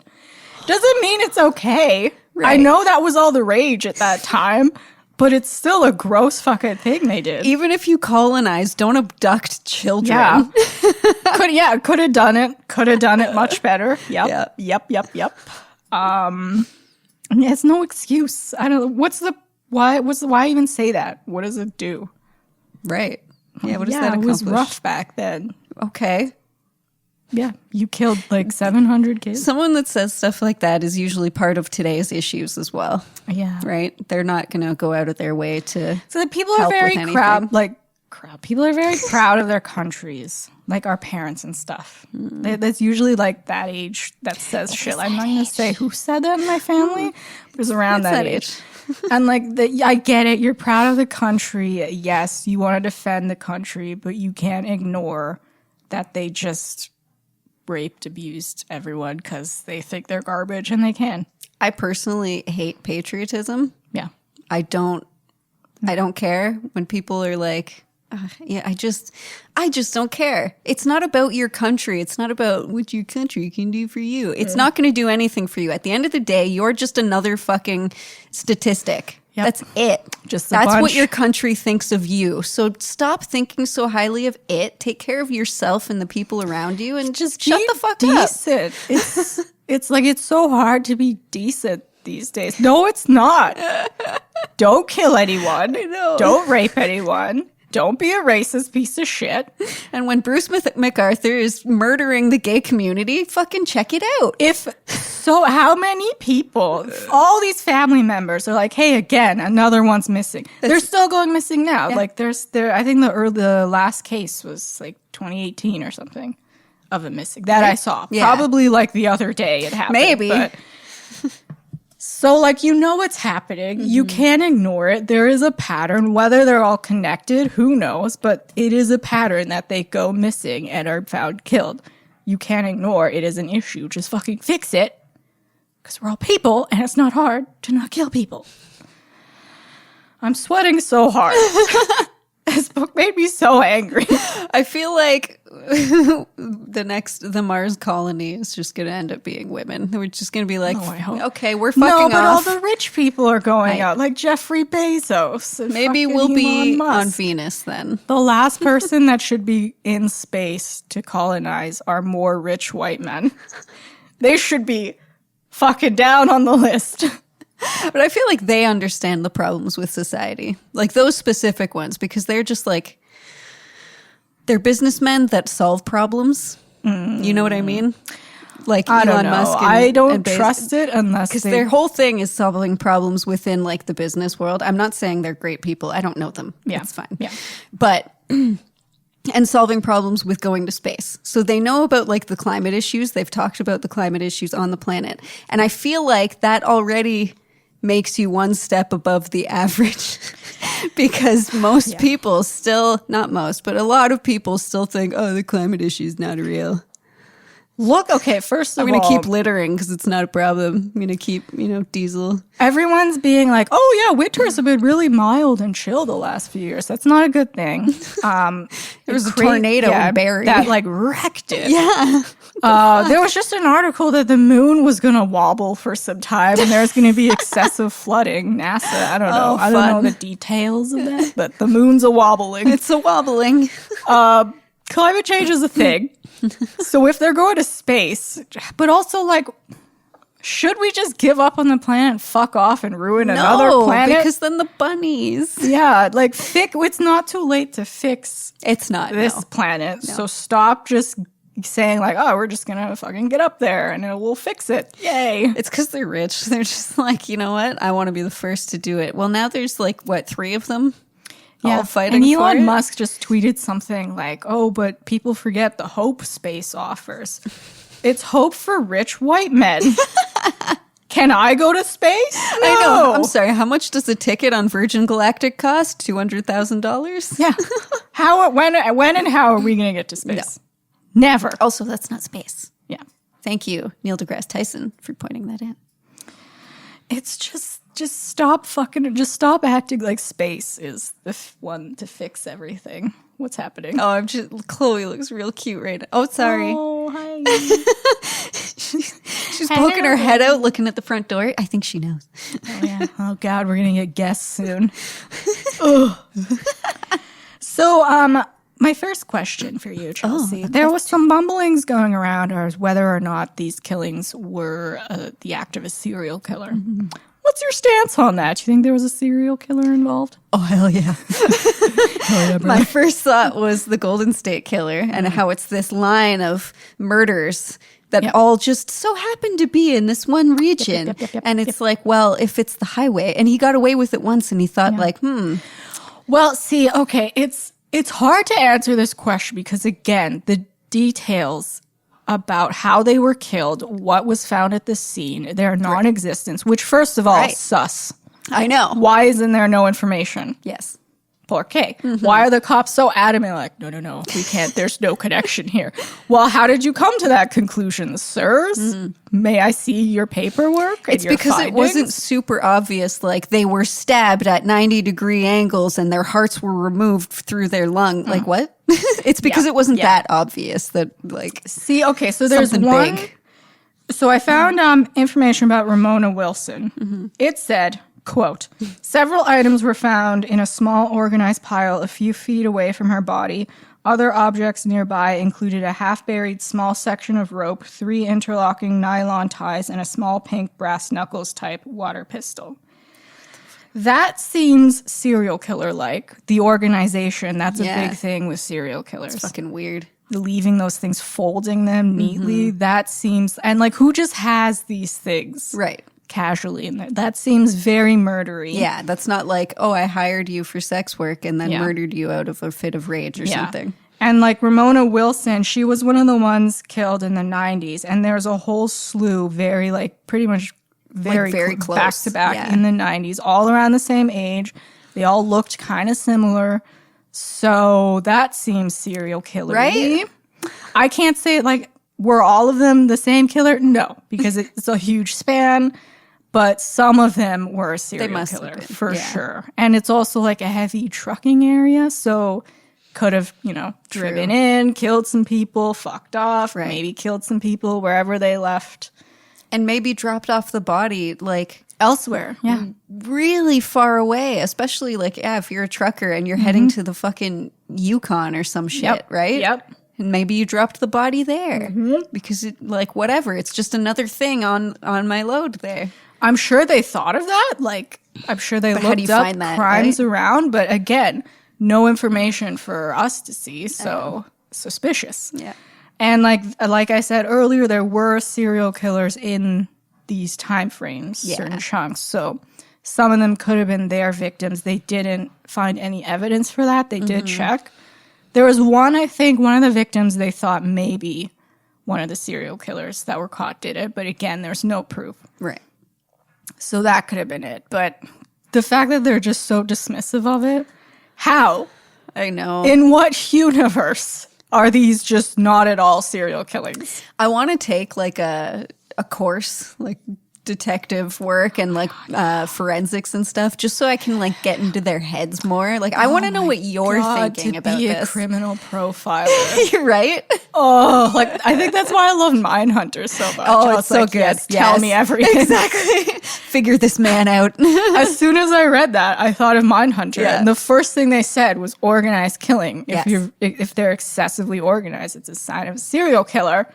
Doesn't mean it's okay. Right. I know that was all the rage at that time, but it's still a gross fucking thing they did. Even if you colonize, don't abduct children. Yeah. Could have done it. Could have done it much better. Yep. It's no excuse. I don't know. Why even say that? What does it do? Right. Yeah, what does that accomplish? It was rough back then. Okay. Yeah, you killed like 700 kids. Someone that says stuff like that is usually part of today's issues as well. Yeah. Right? They're not going to go out of their way to. So the people are help very with anything. People are very proud of their countries, like our parents and stuff. That's usually like that age that says shit. I'm not going to say who said that in my family, but it was around that age. And like, I get it. You're proud of the country. Yes, you want to defend the country, but you can't ignore that they just raped, abused everyone because they think they're garbage and they can. I personally hate patriotism. Yeah. I don't care when people are like, I just don't care. It's not about your country. It's not about what your country can do for you. It's not going to do anything for you. At the end of the day, you're just another fucking statistic. Yep. That's it. That's what your country thinks of you. So stop thinking so highly of it. Take care of yourself and the people around you, and just shut the fuck decent. Up. It's like it's so hard to be decent these days. No, it's not. Don't kill anyone. I know. Don't rape anyone. Don't be a racist piece of shit. And when Bruce McArthur is murdering the gay community, fucking check it out. So how many people, all these family members are like, hey, again, another one's missing. They're still going missing now. Yeah. Like I think the last case was like 2018 or something of a missing that I saw. Yeah. Probably like the other day it happened. Maybe. But so, like, you know what's happening. Mm-hmm. You can't ignore it. There is a pattern. Whether they're all connected, who knows? But it is a pattern that they go missing and are found killed. You can't ignore it is an issue. Just fucking fix it. Because we're all people, and it's not hard to not kill people. I'm sweating so hard. This book made me so angry. I feel like the Mars colony is just going to end up being women. We're just going to be like, okay, we're fucking off. No, but all the rich people are going out, like Jeffrey Bezos. And maybe we'll be on Venus then. The last person that should be in space to colonize are more rich white men. They should be fucking down on the list. But I feel like they understand the problems with society. Like those specific ones, because they're just like, they're businessmen that solve problems. You know what I mean? Like Elon Musk. I don't trust it unless because their whole thing is solving problems within like the business world. I'm not saying they're great people. I don't know them. Yeah, it's fine. Yeah, but and solving problems with going to space. So they know about like the climate issues. They've talked about the climate issues on the planet, and I feel like that already makes you one step above the average because most people still, not most, but a lot of people still think, oh, the climate issue is not real. Look, okay, first of all, I'm going to keep littering because it's not a problem. I'm going to keep, diesel. Everyone's being like, oh, yeah, winters have been really mild and chill the last few years. That's not a good thing. There was a tornado in Barrie that like wrecked it. Yeah. There was just an article that the moon was going to wobble for some time and there's going to be excessive flooding. NASA, I don't know. I don't know the details of that, but the moon's a-wobbling. It's a-wobbling. Climate change is a thing. So if they're going to space, but also like, should we just give up on the planet and fuck off and ruin another planet? Because then the bunnies. Yeah, like it's not too late to fix this planet. No. So stop just saying like, oh, we're just gonna fucking get up there and we'll fix it. Yay. It's because they're rich. They're just like, you know what? I want to be the first to do it. Well, now there's like, 3 of them? All fighting and for Elon Musk just tweeted something like, oh, but people forget the hope space offers. It's hope for rich white men. Can I go to space? No. I know. I'm sorry. How much does a ticket on Virgin Galactic cost? $200,000? Yeah. When and how are we going to get to space? No. Never. Also, that's not space. Yeah. Thank you, Neil deGrasse Tyson, for pointing that in. It's just stop acting like space is the one to fix everything. What's happening? Oh, Chloe looks real cute right now. Oh, sorry. Oh, hi. She's poking her head out, looking at the front door. I think she knows. Oh, yeah. Oh, God, we're going to get guests soon. So, my first question for you, Chelsea. There was some mumblings going around as whether or not these killings were the act of a serial killer. Mm-hmm. What's your stance on that? Do you think there was a serial killer involved? Oh, hell yeah. Oh, yeah, My first thought was the Golden State Killer and how it's this line of murders that all just so happen to be in this one region. Yep. And it's like, well, if it's the highway, and he got away with it once and he thought Well, see, okay, it's hard to answer this question because, again, the details about how they were killed, what was found at the scene, their non-existence, which, first of all, sus. I know. Why isn't there no information? Yes. Por qué? Why are the cops so adamant, like, no, we can't, there's no connection here? Well, how did you come to that conclusion, sirs? May I see your paperwork? It's because it wasn't super obvious, like they were stabbed at 90-degree angles and their hearts were removed through their lung. Like, what? It's because it wasn't that obvious that, like, see, okay, so there's something one. big. So I found information about Ramona Wilson. It said, quote, several items were found in a small organized pile a few feet away from her body. Other objects nearby included a half-buried small section of rope, 3 interlocking nylon ties, and a small pink brass knuckles type water pistol. That seems serial killer-like. The organization, that's a big thing with serial killers. It's fucking weird. Leaving those things, folding them neatly, that seems... And, like, who just has these things? Right. Casually in there. That seems very murdery. Yeah, that's not like, oh, I hired you for sex work and then murdered you out of a fit of rage or something. And like Ramona Wilson, she was one of the ones killed in the 90s. And there's a whole slew, very like pretty much very close. back to back in the 90s, all around the same age. They all looked kind of similar. So that seems serial killer. Right? I can't say like, were all of them the same killer? No, because it's a huge span. But some of them were a serial killer for sure. And it's also like a heavy trucking area. So could have, driven in, killed some people, fucked off, maybe killed some people wherever they left. And maybe dropped off the body like elsewhere. Yeah. Really far away, especially like, if you're a trucker and you're heading to the fucking Yukon or some shit, right? Yep. And maybe you dropped the body there because it, like, whatever. It's just another thing on my load there. I'm sure they thought of that. Like, I'm sure they looked up crimes around. But again, no information for us to see. So suspicious. Yeah. And like I said earlier, there were serial killers in these time frames, certain chunks. So some of them could have been their victims. They didn't find any evidence for that. They did check. There was one, I think, one of the victims they thought maybe one of the serial killers that were caught did it. But again, there's no proof. Right. So that could have been it. But the fact that they're just so dismissive of it, how? I know. In what universe are these just not at all serial killings? I want to take like a course, like detective work and like forensics and stuff, just so I can like get into their heads more. Like I want to know what you're thinking about this. To be a criminal profiler. You're right. Oh, like I think that's why I love Mindhunter so much. Oh, it's so like, good. Yes, tell me everything. Exactly. Figure this man out. As soon as I read that, I thought of Mindhunter, and the first thing they said was organized killing. If they're excessively organized, it's a sign of a serial killer.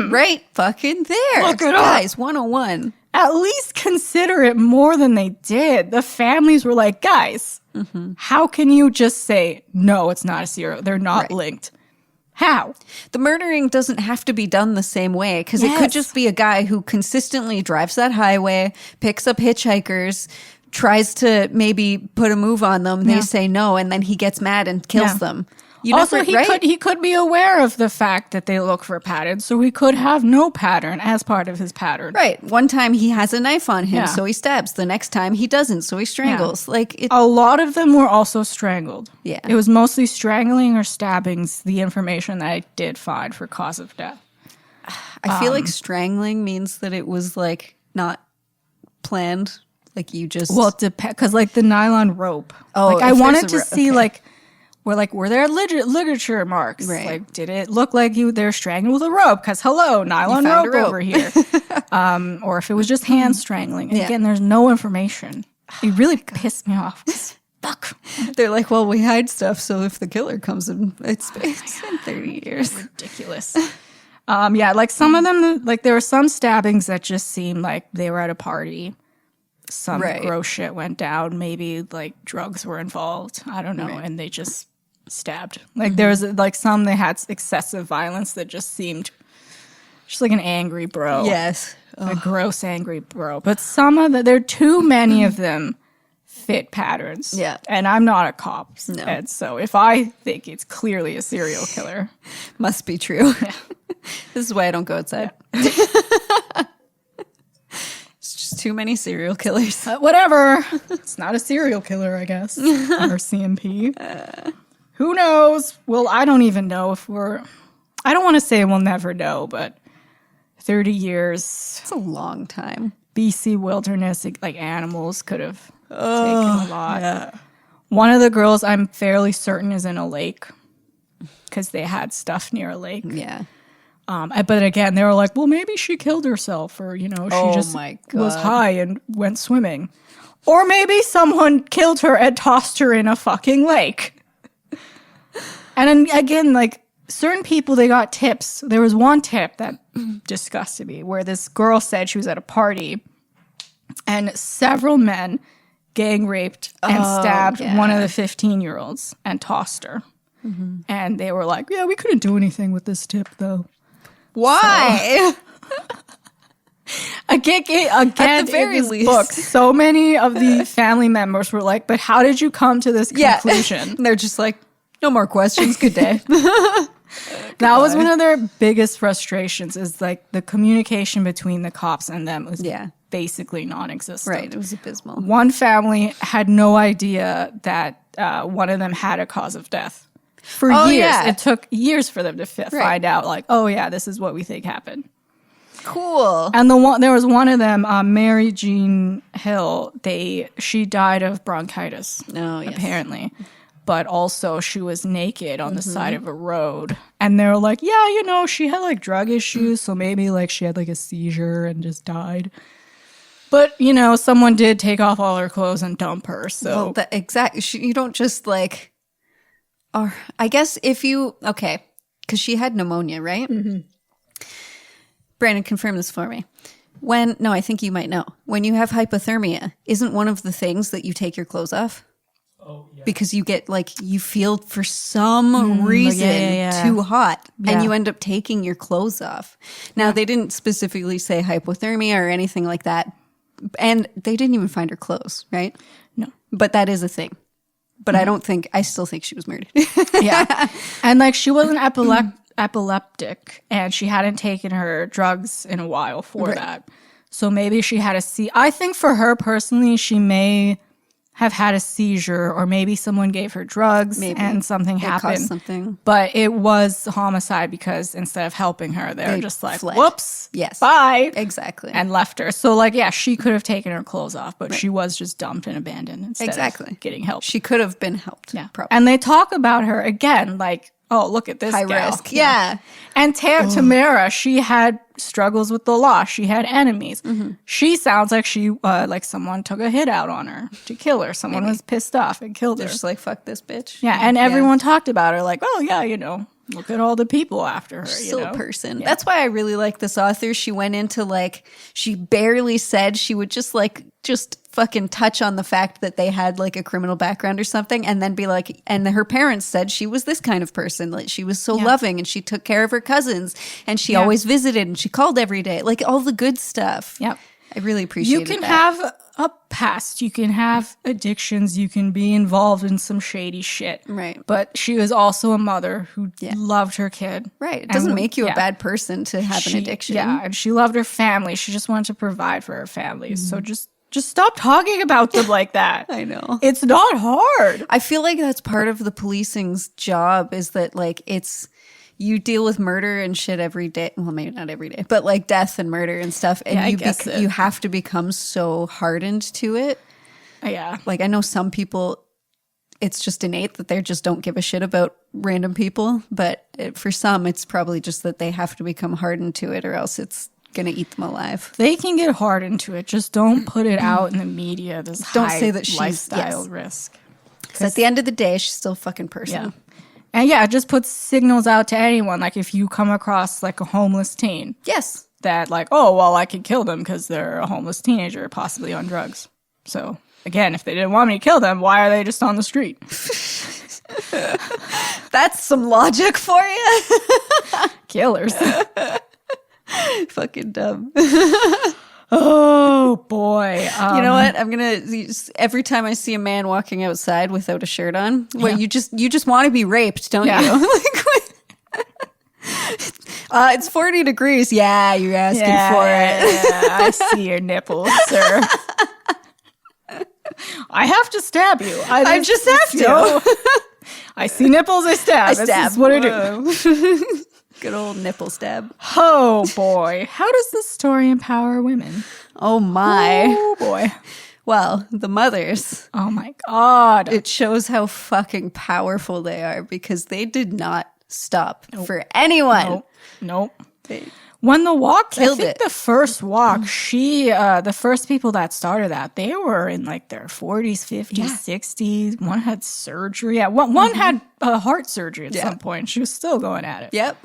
Right fucking there. Look it Guys, 101. At least consider it more than they did. The families were like, guys, how can you just say, no, it's not a serial? They're not linked. How? The murdering doesn't have to be done the same way because it could just be a guy who consistently drives that highway, picks up hitchhikers, tries to maybe put a move on them. They say no, and then he gets mad and kills them. You also, he could be aware of the fact that they look for patterns, so he could have no pattern as part of his pattern. Right. One time he has a knife on him, so he stabs. The next time he doesn't, so he strangles. Like a lot of them were also strangled. Yeah. It was mostly strangling or stabbings, the information that I did find for cause of death. I feel like strangling means that it was like not planned. Like you just... Well, it depends, because like the nylon rope. Oh, like I wanted to see were there ligature marks? Right. Like, did it look like they're strangled with a rope? Because hello, nylon rope over here. Or if it was just hand strangling. And again, there's no information. It really pissed me off. Fuck. They're like, well, we hide stuff, so if the killer comes in, it's been 30 years. Ridiculous. Like some of them, like there were some stabbings that just seemed like they were at a party. some gross shit went down. Maybe like drugs were involved. I don't know. Right. And they just stabbed. Like there was like some they had excessive violence that just seemed just like an angry bro. Yes. A gross angry bro. But some of there are too many of them fit patterns. Yeah. And I'm not a cop. No. And so if I think it's clearly a serial killer. Must be true. Yeah. This is why I don't go outside. Yeah. It's just too many serial killers. Whatever. It's not a serial killer, I guess. RCMP. Who knows? Well, I don't even know if I don't want to say we'll never know, but 30 years. It's a long time. BC wilderness, like animals could have taken a lot. Yeah. One of the girls I'm fairly certain is in a lake because they had stuff near a lake. Yeah. But again, they were like, well, maybe she killed herself or, she just was high and went swimming. Or maybe someone killed her and tossed her in a fucking lake. And then again, like certain people, they got tips. There was one tip that disgusted me where this girl said she was at a party and several men gang raped and stabbed one of the 15-year-olds and tossed her. Mm-hmm. And they were like, yeah, we couldn't do anything with this tip, though. Why? Again, at the very in this least. book, so many of the family members were like, but how did you come to this conclusion? And they're just like, no more questions. Good day. That was one of their biggest frustrations is like the communication between the cops and them was basically non-existent. Right. It was abysmal. One family had no idea that one of them had a cause of death. For years. Yeah. It took years for them to find out, like, oh, yeah, this is what we think happened. Cool. And there was one of them, Mary Jean Hill, she died of bronchitis, apparently. But also she was naked on the side of a road. And they were like, yeah, she had like drug issues, so maybe like she had like a seizure and just died. But, someone did take off all her clothes and dump her, so. Well, exactly. You don't just like... Or I guess because she had pneumonia, right? Mm-hmm. Brandon, confirm this for me. I think you might know. When you have hypothermia, isn't one of the things that you take your clothes off? Oh, yeah. Because you get you feel for some reason too hot and you end up taking your clothes off. Now, they didn't specifically say hypothermia or anything like that. And they didn't even find her clothes, right? No. But that is a thing. But I still think she was murdered. Yeah. And she wasn't epileptic and she hadn't taken her drugs in a while for that. So maybe she had I think for her personally, she may have had a seizure or maybe someone gave her drugs and something happened. Caused something. But it was homicide because instead of helping her, they were just like, fled. Whoops. Yes. Bye. Exactly. And left her. So she could have taken her clothes off, but she was just dumped and abandoned instead of getting help. She could have been helped. Yeah. Probably. And they talk about her again, oh, look at this high gal. risk. Yeah. And Tamara, she had struggles with the law. She had enemies. Mm-hmm. She sounds like she, someone took a hit out on her to kill her. Someone was pissed off and killed her. They're just like, fuck this bitch. Yeah, and everyone talked about her like, oh, yeah, look at all the people after her. She's still a person. Yeah. That's why I really like this author. She went into she barely said she would just fucking touch on the fact that they had a criminal background or something and then be like, and her parents said she was this kind of person. She was so loving and she took care of her cousins and she always visited and she called every day. All the good stuff. Yep. I really appreciate that. You can have a past. You can have addictions. You can be involved in some shady shit. Right. But she was also a mother who loved her kid. Right. It doesn't make you a bad person to have an addiction. Yeah. And she loved her family. She just wanted to provide for her family. Mm-hmm. So just stop talking about them like that. I know. It's not hard. I feel like that's part of the policing's job is that you deal with murder and shit every day. Well, maybe not every day, but death and murder and stuff. And you have to become so hardened to it. Yeah. I know some people, it's just innate that they just don't give a shit about random people. But for some, it's probably just that they have to become hardened to it or else it's going to eat them alive. They can get hardened to it. Just don't put it out in the media. Don't say that she's lifestyle risk. Because at the end of the day, she's still a fucking person. Yeah. And it just puts signals out to anyone. If you come across a homeless teen. Yes. That I can kill them because they're a homeless teenager, possibly on drugs. So, again, if they didn't want me to kill them, why are they just on the street? That's some logic for you. Killers. Fucking dumb. Oh, boy. You know what? I'm going to, every time I see a man walking outside without a shirt on, well, you just want to be raped, don't you? It's 40 degrees. Yeah, you're asking for it. Yeah, I see your nipples, sir. I have to stab you. I just have to. I see nipples, I stab. That's what I do. Good old nipple stab. Oh, boy. How does this story empower women? Oh, my. Oh, boy. Well, the mothers. Oh, my God. It shows how fucking powerful they are because they did not stop for anyone. Nope. When the walk Killed I think it. the first walk, the first people that started that, they were in like their 40s, 50s, 60s. One had surgery. One had heart surgery at some point. She was still going at it. Yep.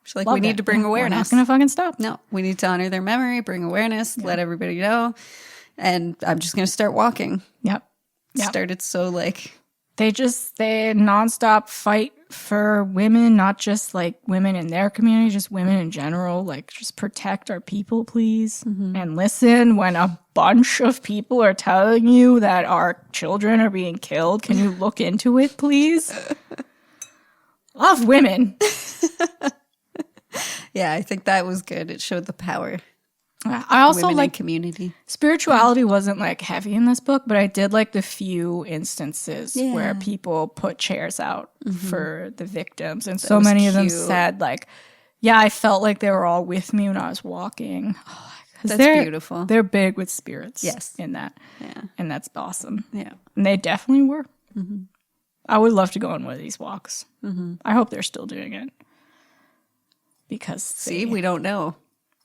She's like, we need to bring awareness. We're not going to fucking stop. No, we need to honor their memory, bring awareness, let everybody know. And I'm just going to start walking. Yep. Started so like... They nonstop fight for women, not just like women in their community, just women in general. Like, just protect our people, please. And listen when a bunch of people are telling you that our children are being killed. Can you look into it, please? Love women. Yeah, I think that was good. It showed the power. I also women like in community. Spirituality wasn't like heavy in this book, but I did like the few instances where people put chairs out for the victims. And so many of them said like, yeah, I felt like they were all with me when I was walking. Oh, that's beautiful. They're big with spirits in that. Yeah. And that's awesome. Yeah. And they definitely were. I would love to go on one of these walks. I hope they're still doing it. Because we don't know.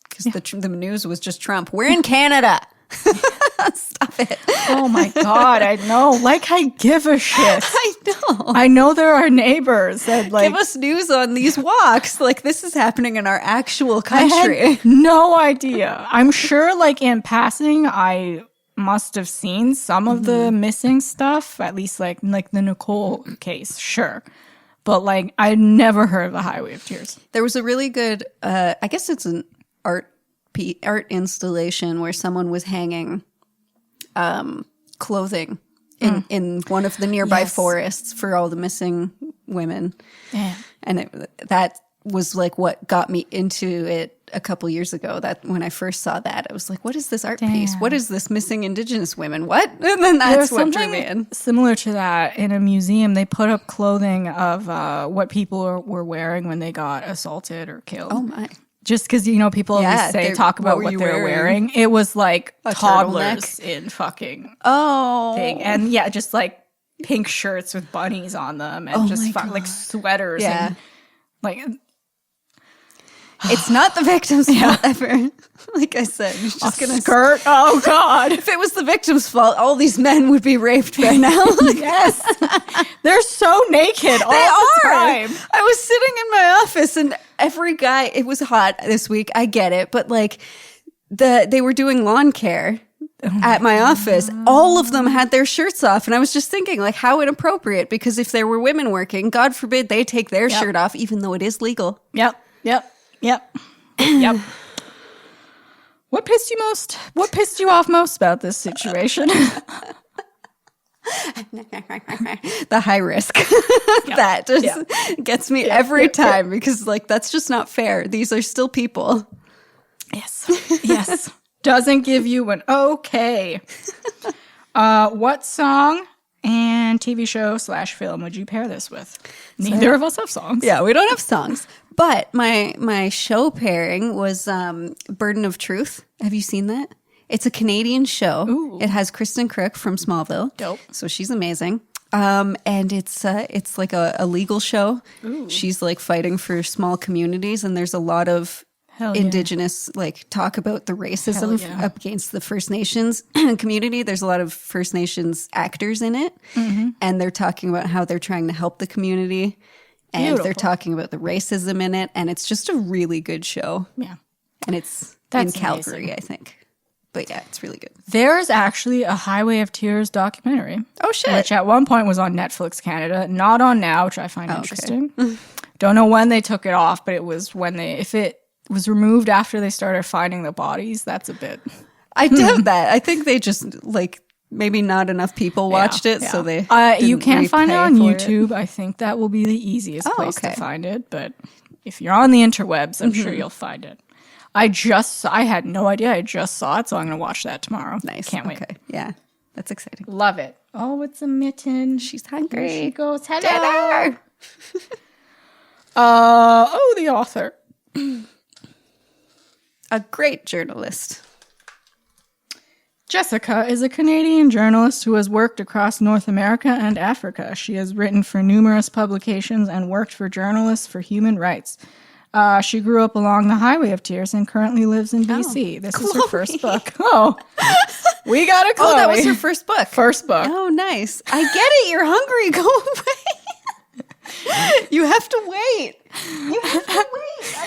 Because the news was just Trump. We're in Canada. Stop it. Oh my God, I know. Like, I give a shit. I know. I know there are neighbors that like... Give us news on these walks. Like, this is happening in our actual country. I had no idea. I'm sure, like, in passing, I must have seen some of the missing stuff. At least, like the Nicole case, sure. But, like, I never heard of the Highway of Tears. There was a really good, I guess it's an art installation where someone was hanging clothing in one of the nearby forests for all the missing women. Yeah. And that was like what got me into it a couple years ago. That when I first saw that, I was like, what is this art piece? What is this missing Indigenous women? What? And then that's what drew me in. Similar to that, in a museum, they put up clothing of what people were wearing when they got assaulted or killed. Oh my. Just because, you know, people always talk about what they're wearing. It was like toddlers in fucking thing. And yeah, just like pink shirts with bunnies on them and just like sweaters. Yeah. And like, it's not the victim's fault ever. Like I said, he's just going to skirt. Oh God. If it was the victim's fault, all these men would be raped by now. Yes. They're so naked all the time. I was sitting in my office and every guy, it was hot this week. I get it. But like they were doing lawn care at my office. All of them had their shirts off. And I was just thinking like how inappropriate, because if there were women working, God forbid they take their shirt off, even though it is legal. Yep. What pissed you off most about this situation? The high risk. That just gets me every time because like that's just not fair. These are still people. Yes. Doesn't give you an okay. What song and TV show / film would you pair this with? Neither of us have songs. Yeah, we don't have songs. But my show pairing was Burden of Truth. Have you seen that? It's a Canadian show. Ooh. It has Kristen Crook from Smallville. Dope. So she's amazing. And it's like a legal show. Ooh. She's like fighting for small communities, and there's a lot of Indigenous like talk about the racism up against the First Nations community. There's a lot of First Nations actors in it, and they're talking about how they're trying to help the community. And they're talking about the racism in it, and it's just a really good show. Yeah. And it's in Calgary, I think. But yeah, it's really good. There's actually a Highway of Tears documentary. Oh, shit. Which at one point was on Netflix Canada, not on now, which I find interesting. Okay. Don't know when they took it off, but it was when if it was removed after they started finding the bodies, that's a bit. I doubt that. I think they just, like, maybe not enough people watched it, so they you can't find it on repay for YouTube. I think that will be the easiest place okay. to find it, but if you're on the interwebs, I'm sure you'll find it. I had no idea. I just saw it, so I'm going to watch that tomorrow. Nice. Can't wait. Okay. Yeah, that's exciting. Love it. Oh, it's a mitten. She's hungry. Here she goes. Hello. Dinner! The author. A great journalist. Jessica is a Canadian journalist who has worked across North America and Africa. She has written for numerous publications and worked for Journalists for Human Rights. She grew up along the Highway of Tears and currently lives in BC. This is her first book. Oh, we got a Chloe. Oh, that was her first book. First book. Oh, nice. I get it. You're hungry. Go away. You have to wait. You have to wait.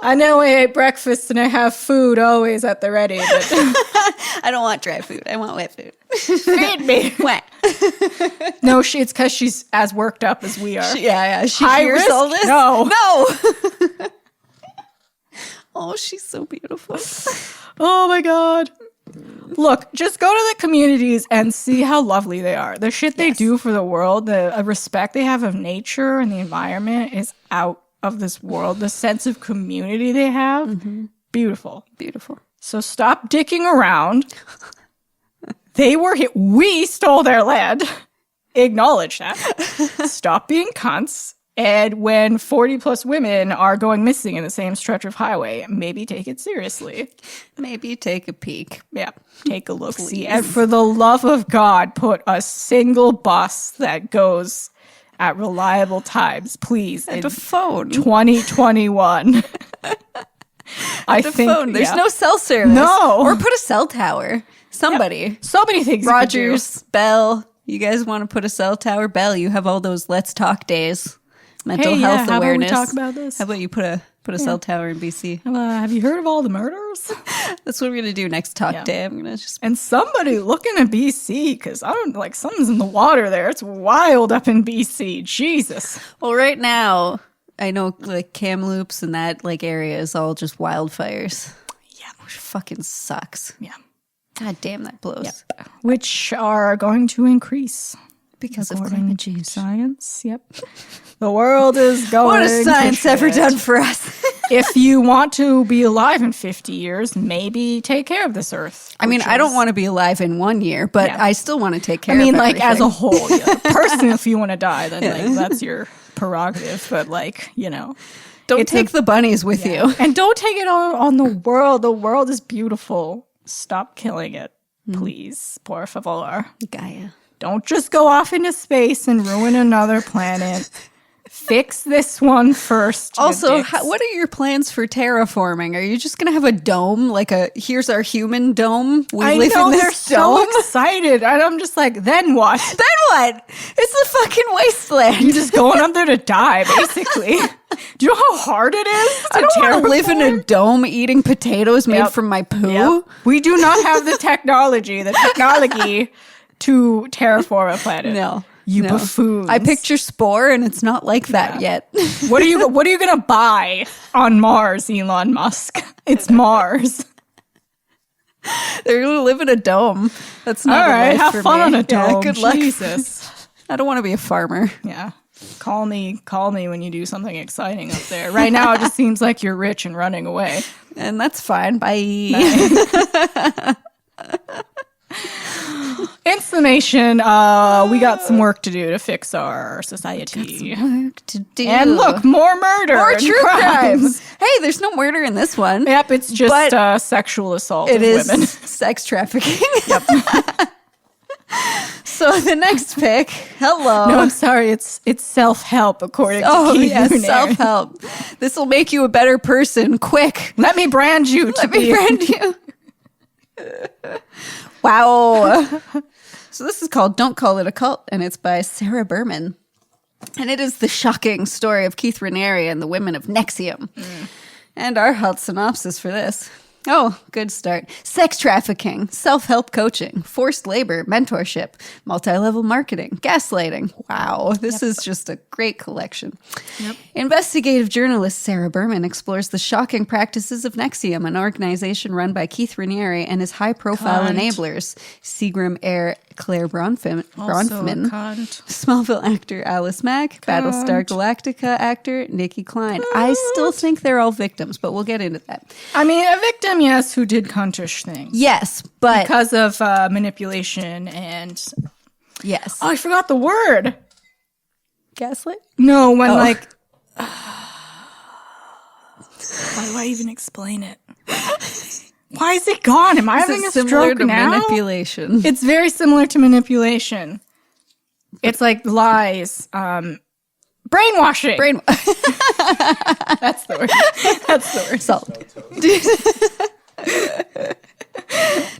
I know I ate breakfast and I have food always at the ready, but I don't want dry food. I want wet food. feed me. Wet. No, it's because she's as worked up as we are. Yeah. She High hears risk? all this. No. Oh, she's so beautiful. Oh my God. Look, just go to the communities and see how lovely they are. The shit they do for the world, the respect they have of nature and the environment is out of this world. The sense of community they have, beautiful. Beautiful. So stop dicking around. They were here. We stole their land. Acknowledge that. Stop being cunts. And when 40 plus women are going missing in the same stretch of highway, maybe take it seriously. Maybe take a peek. Yeah, take a look. See, and for the love of God, put a single bus that goes at reliable times, please. And a phone. 2021. I think phone. There's no cell service. No. Or put a cell tower. Somebody. Yep. So many things. Rogers, Bell. You guys want to put a cell tower? Bell, you have all those Let's Talk days. Mental health how awareness. About we talk about this? How about you put a cell tower in BC? Have you heard of all the murders? That's what we're gonna do next talk day. I'm gonna just and somebody look into BC because I don't like something's in the water there. It's wild up in BC. Jesus. Well, right now I know like Kamloops and that like area is all just wildfires. Yeah, which fucking sucks. Yeah. God damn, that blows. Yep. Which are going to increase. Because of According climate to change. Science, yep. The world is going. What has science ever done for us? If you want to be alive in 50 years, maybe take care of this earth. I mean, I don't want to be alive in 1 year, but I still want to take care of I mean, of like, everything. as a whole. Yeah. Person, if you want to die, then like, that's your prerogative. But, like, you know. Don't take the bunnies with you. And don't take it on the world. The world is beautiful. Stop killing it, please. Por favor. Gaia. Don't just go off into space and ruin another planet. Fix this one first. Also, what are your plans for terraforming? Are you just going to have a dome? Like here's our human dome? I know, they're so excited. And I'm just like, then what? Then what? It's a fucking wasteland. You're just going up there to die, basically. Do you know how hard it is I don't want to live in a dome eating potatoes made from my poo. Yep. We do not have the technology to terraform a planet. No. You buffoons. I picture Spore and it's not like that yet. What are you going to buy on Mars, Elon Musk? It's Mars. They're going to live in a dome. That's not all right. Have fun on a dome. Yeah, good luck. Jesus. I don't want to be a farmer. Yeah. Call me when you do something exciting up there. Right now it just seems like you're rich and running away. And that's fine. Bye. In summation, we got some work to do to fix our society. Work to do. And look, more murder. More and true crimes. crimes. Hey, there's no murder in this one. Yep, it's just sexual assault It of is women. sex trafficking. Yep. So the next pick, hello. No, I'm sorry. It's self-help, according to Keith yes, Lunaire. self-help. This will make you a better person. Quick. Let me brand you. Let me brand you. Wow. So this is called Don't Call It a Cult, and it's by Sarah Berman. And it is the shocking story of Keith Raniere and the women of Nexium. And our health synopsis for this. Oh, good start. Sex trafficking, self-help coaching, forced labor, mentorship, multi-level marketing, gaslighting. Wow, this is just a great collection. Yep. Investigative journalist Sarah Berman explores the shocking practices of NXIVM, an organization run by Keith Raniere and his high-profile enablers, Seagram heir Claire Bronfman, Smallville actor Alice Mack, Battlestar Galactica actor Nikki Klein. I still think they're all victims, but we'll get into that. I mean, a victim, yes, who did cuntish things. Yes, but... Because of manipulation and... Yes. Oh, I forgot the word. Gaslit? No, when like... Why do I even explain it? Why is it gone? Am I having a stroke now? Manipulation. It's very similar to manipulation. It's like lies. Brainwashing. That's the word. That's the word. Solid.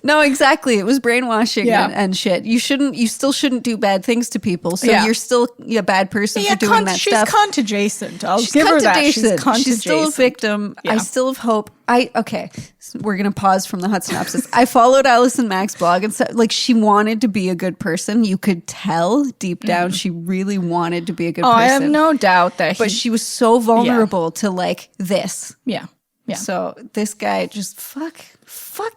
No, exactly. It was brainwashing and shit. You still shouldn't do bad things to people. So you're still a bad person for doing that stuff. She's cunt adjacent. I'll give her that. She's cunt She's still a victim. Yeah. I still have hope. Okay. So we're going to pause from the hot synopsis. I followed Alison Mack's blog and said, like, she wanted to be a good person. You could tell deep down she really wanted to be a good person. I have no doubt that But she was so vulnerable to like this. Yeah. Yeah. So this guy just fuck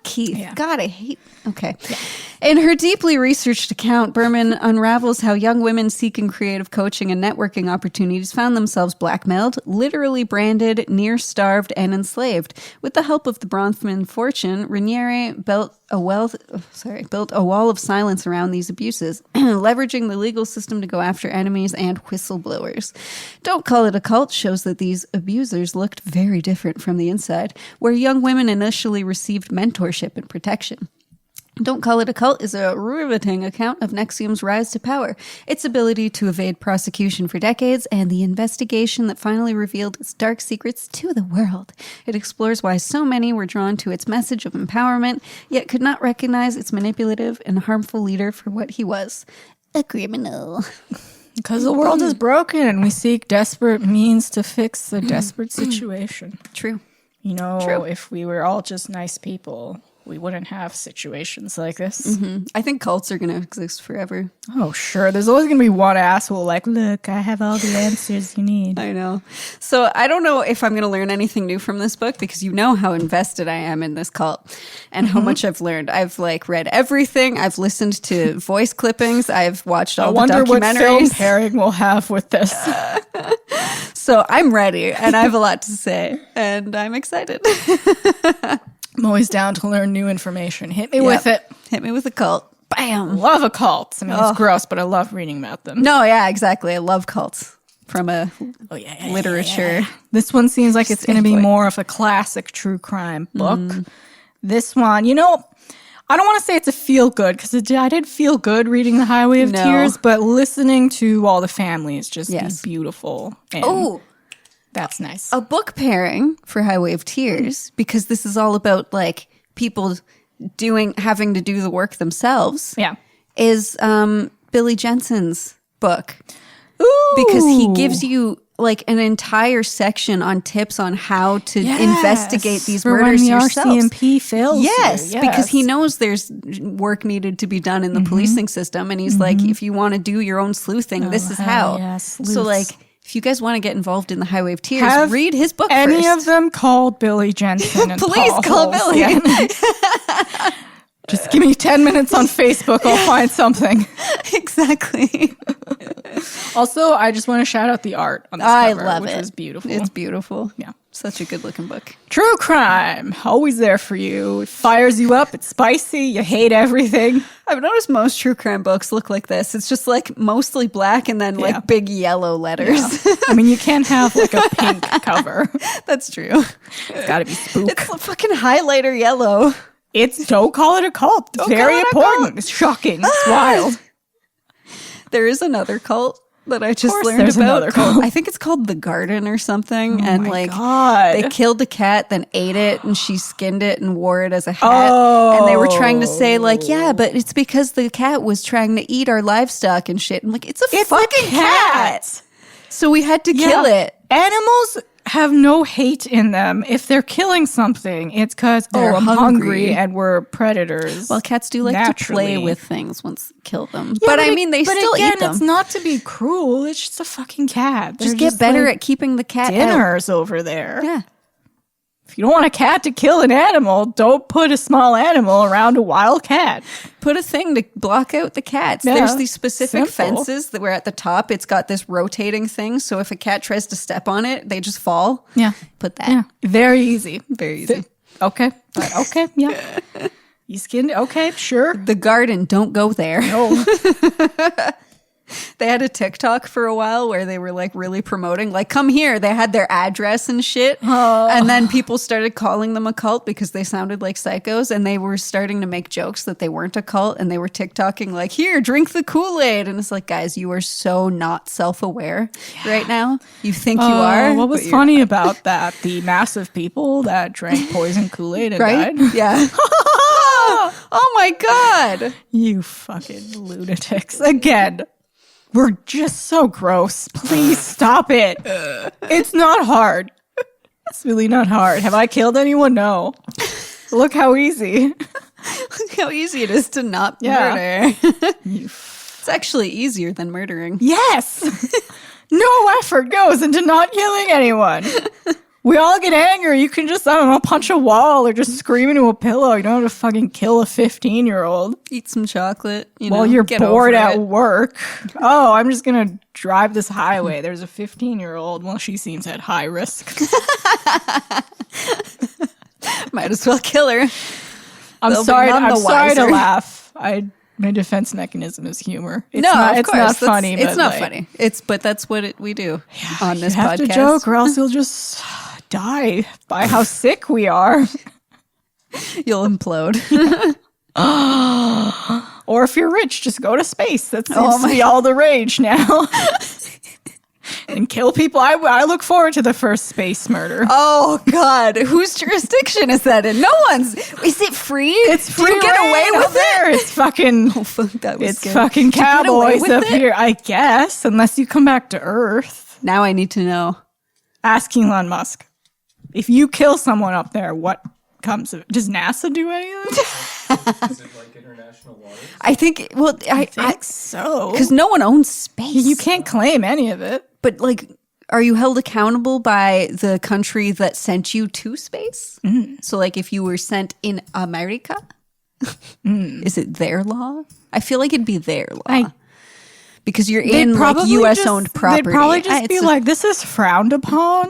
Keith. Yeah. God, I hate. Okay. Yeah. In her deeply researched account, Berman unravels how young women seeking creative coaching and networking opportunities found themselves blackmailed, literally branded, near starved, and enslaved. With the help of the Bronfman fortune, Raniere built a wall of silence around these abuses, leveraging the legal system to go after enemies and whistleblowers. Don't Call It a Cult shows that these abusers looked very different from the inside, where young women initially received mentorship and protection. Don't Call It a Cult is a riveting account of NXIVM's rise to power, its ability to evade prosecution for decades, and the investigation that finally revealed its dark secrets to the world. It explores why so many were drawn to its message of empowerment, yet could not recognize its manipulative and harmful leader for what he was, a criminal. Because the world is broken and we seek desperate means to fix the desperate situation. True. You know, if we were all just nice people, we wouldn't have situations like this. Mm-hmm. I think cults are going to exist forever. Oh, sure. There's always going to be one asshole like, look, I have all the answers you need. I know. So I don't know if I'm going to learn anything new from this book because you know how invested I am in this cult and how much I've learned. I've like read everything. I've listened to voice clippings. I've watched all the documentaries. I wonder what film pairing we'll have with this. So I'm ready and I have a lot to say and I'm excited. I'm always down to learn new information. Hit me with it. Hit me with a cult. Bam. Love a cult. I mean, it's gross, but I love reading about them. No, yeah, exactly. I love cults from a literature. Yeah. This one seems like it's going to be more of a classic true crime book. This one, you know, I don't want to say it's a feel good because I did feel good reading The Highway of Tears, but listening to all the families just be beautiful. And that's nice. A book pairing for Highway of Tears, because this is all about like people having to do the work themselves. Yeah. Is Billy Jensen's book. Ooh. Because he gives you like an entire section on tips on how to investigate these murders yourself. When the RCMP fails. Yes, because he knows there's work needed to be done in the policing system, and he's like, if you want to do your own sleuthing, this is how. Yes, so like, if you guys want to get involved in the Highway of Tears, read his book any first. Any of them called Billy Jensen and Please Paul call Holes. Billy. Yeah. Just give me 10 minutes on Facebook. I'll find something. Exactly. Also, I just want to shout out the art on this cover, which was beautiful. It's beautiful. Yeah. Such a good looking book. True crime. Always there for you. It fires you up. It's spicy. You hate everything. I've noticed most true crime books look like this. It's just like mostly black and then like big yellow letters. Yeah. I mean, you can't have like a pink cover. That's true. It's got to be spook. It's fucking highlighter yellow. Don't call it a cult. It's very important. It's shocking. It's wild. There is another cult that I just learned there's about. Another cult. I think it's called The Garden or something. Oh and my like God. They killed a cat, then ate it, and she skinned it and wore it as a hat. And they were trying to say like, yeah, but it's because the cat was trying to eat our livestock and shit. I'm like, it's a fucking cat. So we had to kill it. Animals have no hate in them. If they're killing something, it's because, I'm hungry and we're predators. Well, cats do like to play with things once you kill them. Yeah, but I mean, they still eat them. It's not to be cruel. It's just a fucking cat. Just get better at keeping the cat dinners over there. Yeah. If you don't want a cat to kill an animal, don't put a small animal around a wild cat. Put a thing to block out the cats. Yeah, there's these specific fences that were at the top. It's got this rotating thing. So if a cat tries to step on it, they just fall. Yeah. Put that. Yeah. Very easy. Very easy. Okay. Okay. Yeah. You skinned it. Okay. Sure. The garden. Don't go there. No. They had a TikTok for a while where they were like really promoting, like, come here. They had their address and shit. Oh. And then people started calling them a cult because they sounded like psychos. And they were starting to make jokes that they weren't a cult. And they were TikToking like, here, drink the Kool-Aid. And it's like, guys, you are so not self-aware right now. You think you are. What was funny about that? The mass of people that drank poison Kool-Aid and died? Yeah. Oh my God. You fucking lunatics. Again. We're just so gross. Please stop it. It's not hard. It's really not hard. Have I killed anyone? No. Look how easy. Look how easy it is to not murder. It's actually easier than murdering. Yes. No effort goes into not killing anyone. We all get angry. You can just, I don't know, punch a wall or just scream into a pillow. You don't have to fucking kill a 15-year-old. Eat some chocolate, while you're bored at work. Oh, I'm just going to drive this highway. There's a 15-year-old. Well, she seems at high risk. Might as well kill her. I'm sorry to laugh. My defense mechanism is humor. It's not funny. It's not funny. But that's what we do on this podcast. You have to joke or else you'll just die by how sick we are. You'll implode. Or if you're rich, just go to space. That seems to be all the rage now. And kill people. I look forward to the first space murder. Oh, God. Whose jurisdiction is that in? No one's. Is it free? It's free. Do you get away with it? It's fucking. Oh, fuck, that was it's scary. Fucking cowboys up here, I guess. Unless you come back to Earth. Now I need to know. Ask Elon Musk. If you kill someone up there, what comes of it? Does NASA do anything? Is it like international waters? I think, I think so. Because no one owns space. You can't claim any of it. But, like, are you held accountable by the country that sent you to space? Mm. So, like, if you were sent in America, is it their law? I feel like it'd be their law. Because you're in, like, U.S.-owned property. They'd probably just be like, this is frowned upon.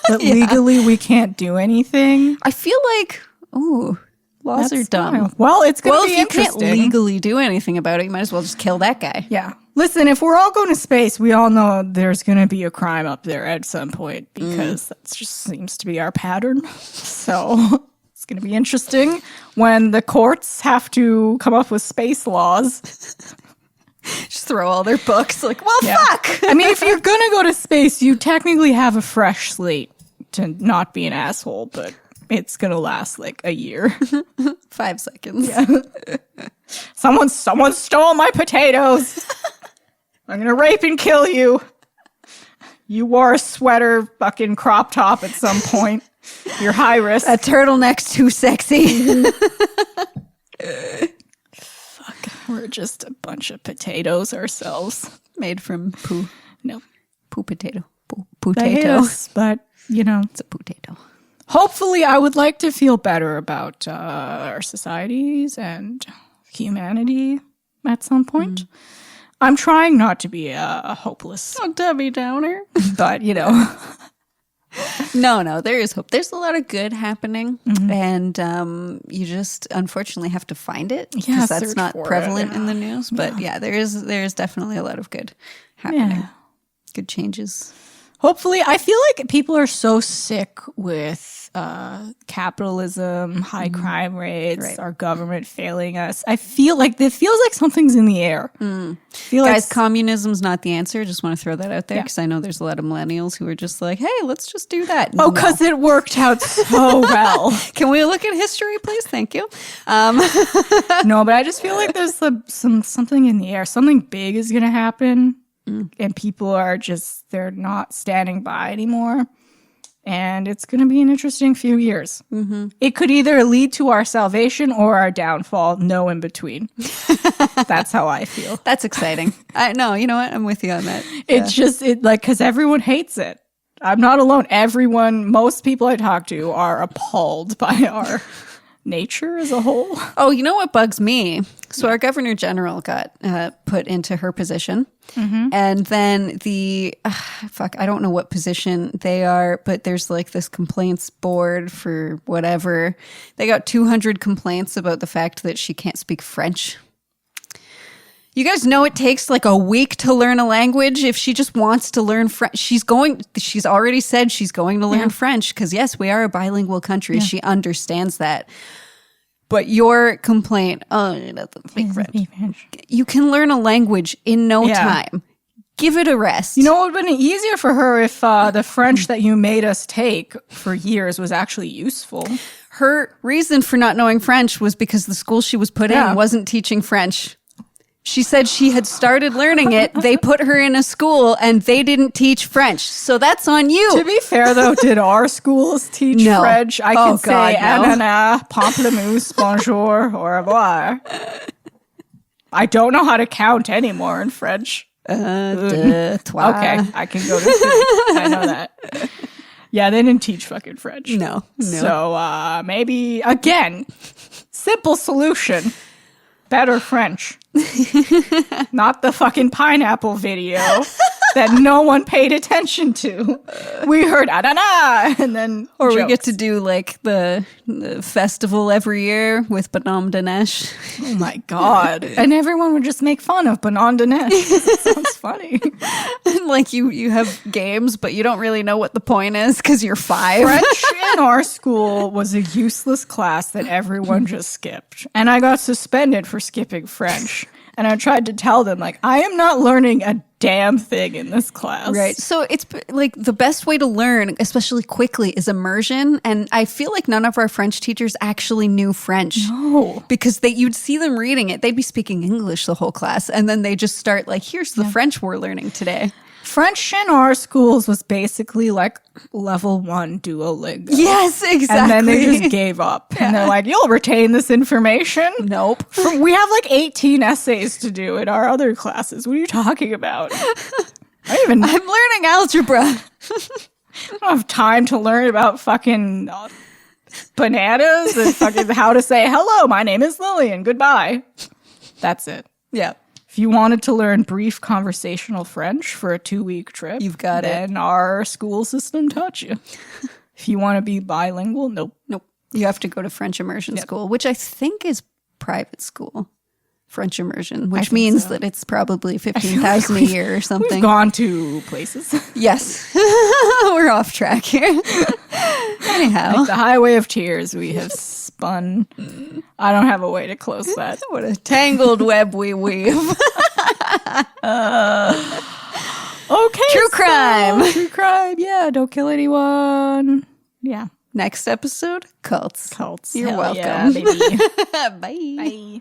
But legally, we can't do anything. I feel like, laws are dumb. Fine. Well, it's going to be interesting. If you can't legally do anything about it, you might as well just kill that guy. Yeah. Listen, if we're all going to space, we all know there's going to be a crime up there at some point because that just seems to be our pattern. So it's going to be interesting when the courts have to come up with space laws. Just throw all their books like, fuck. I mean, if you're going to go to space, you technically have a fresh slate to not be an asshole, but it's going to last like a year. 5 seconds. Yeah. Someone stole my potatoes. I'm going to rape and kill you. You wore a sweater fucking crop top at some point. You're high risk. A turtleneck's too sexy. Fuck. We're just a bunch of potatoes ourselves. Made from poo. No. Poo potato. Poo potato. But, it's a potato. Hopefully, I would like to feel better about our societies and humanity at some point. I'm trying not to be a hopeless Debbie Downer. But, No, there is hope. There's a lot of good happening, and you just unfortunately have to find it because that's not prevalent in the news. But there is definitely a lot of good happening. Yeah. Good changes. Hopefully, I feel like people are so sick with capitalism, high crime rates, our government failing us. I feel like it feels like something's in the air. Guys, communism's not the answer. Just want to throw that out there because I know there's a lot of millennials who are just like, hey, let's just do that. Because it worked out so well. Can we look at history, please? Thank you. No, but I just feel like there's something in the air. Something big is going to happen. And people are they're not standing by anymore. And it's going to be an interesting few years. Mm-hmm. It could either lead to our salvation or our downfall. No in between. That's how I feel. That's exciting. No, you know what? I'm with you on that. It's just because everyone hates it. I'm not alone. Most people I talk to are appalled by our nature as a whole. Oh, you know what bugs me? So our governor general got put into her position. Mm-hmm. And then I don't know what position they are, but there's like this complaints board for whatever. They got 200 complaints about the fact that she can't speak French. You guys know it takes like a week to learn a language. If she just wants to learn French, she's already said she's going to learn French because yes, we are a bilingual country. Yeah. She understands that. But your complaint, she doesn't speak French. You can learn a language in no time. Give it a rest. You know, it would have been easier for her if the French that you made us take for years was actually useful. Her reason for not knowing French was because the school she was put in wasn't teaching French. She said she had started learning it. They put her in a school and they didn't teach French. So that's on you. To be fair, though, did our schools teach French? I can say ananas, pamplemousse, bonjour, au revoir. I don't know how to count anymore in French. Toi. Okay, I can go to 3. I know that. Yeah, they didn't teach fucking French. No. So maybe, again, simple solution. Better French. Not the fucking pineapple video that no one paid attention to. We heard "ah," and then jokes. We get to do like the festival every year with Bonhomme de Neige. Oh my god. And everyone would just make fun of Bonhomme de Neige. It sounds funny. Like you have games, but you don't really know what the point is because you're 5. French in our school was a useless class that everyone just skipped. And I got suspended for skipping French. And I tried to tell them, like, I am not learning a damn thing in this class. Right. So it's like the best way to learn, especially quickly, is immersion. And I feel like none of our French teachers actually knew French. No. Because you'd see them reading it. They'd be speaking English the whole class. And then they just start like, here's the French we're learning today. French in our schools was basically like level 1 Duolingo. Yes, exactly. And then they just gave up. Yeah. And they're like, you'll retain this information? Nope. We have like 18 essays to do in our other classes. What are you talking about? I'm learning algebra. I don't have time to learn about fucking bananas and fucking how to say, hello, my name is Lillian, goodbye. That's it. Yeah. If you wanted to learn brief conversational French for a 2-week trip, you've got then our school system taught you. If you want to be bilingual, nope. You have to go to French immersion school, which I think is private school. French immersion, which means that it's probably $15,000 a year or something. We've gone to places. Yes. We're off track here. Anyhow. Like the highway of tears we have spun. I don't have a way to close that. What a tangled web we weave. Okay. True crime. True crime. Yeah, don't kill anyone. Yeah. Next episode, cults. Cults. You're Hell welcome. yeah, baby. Bye. Bye.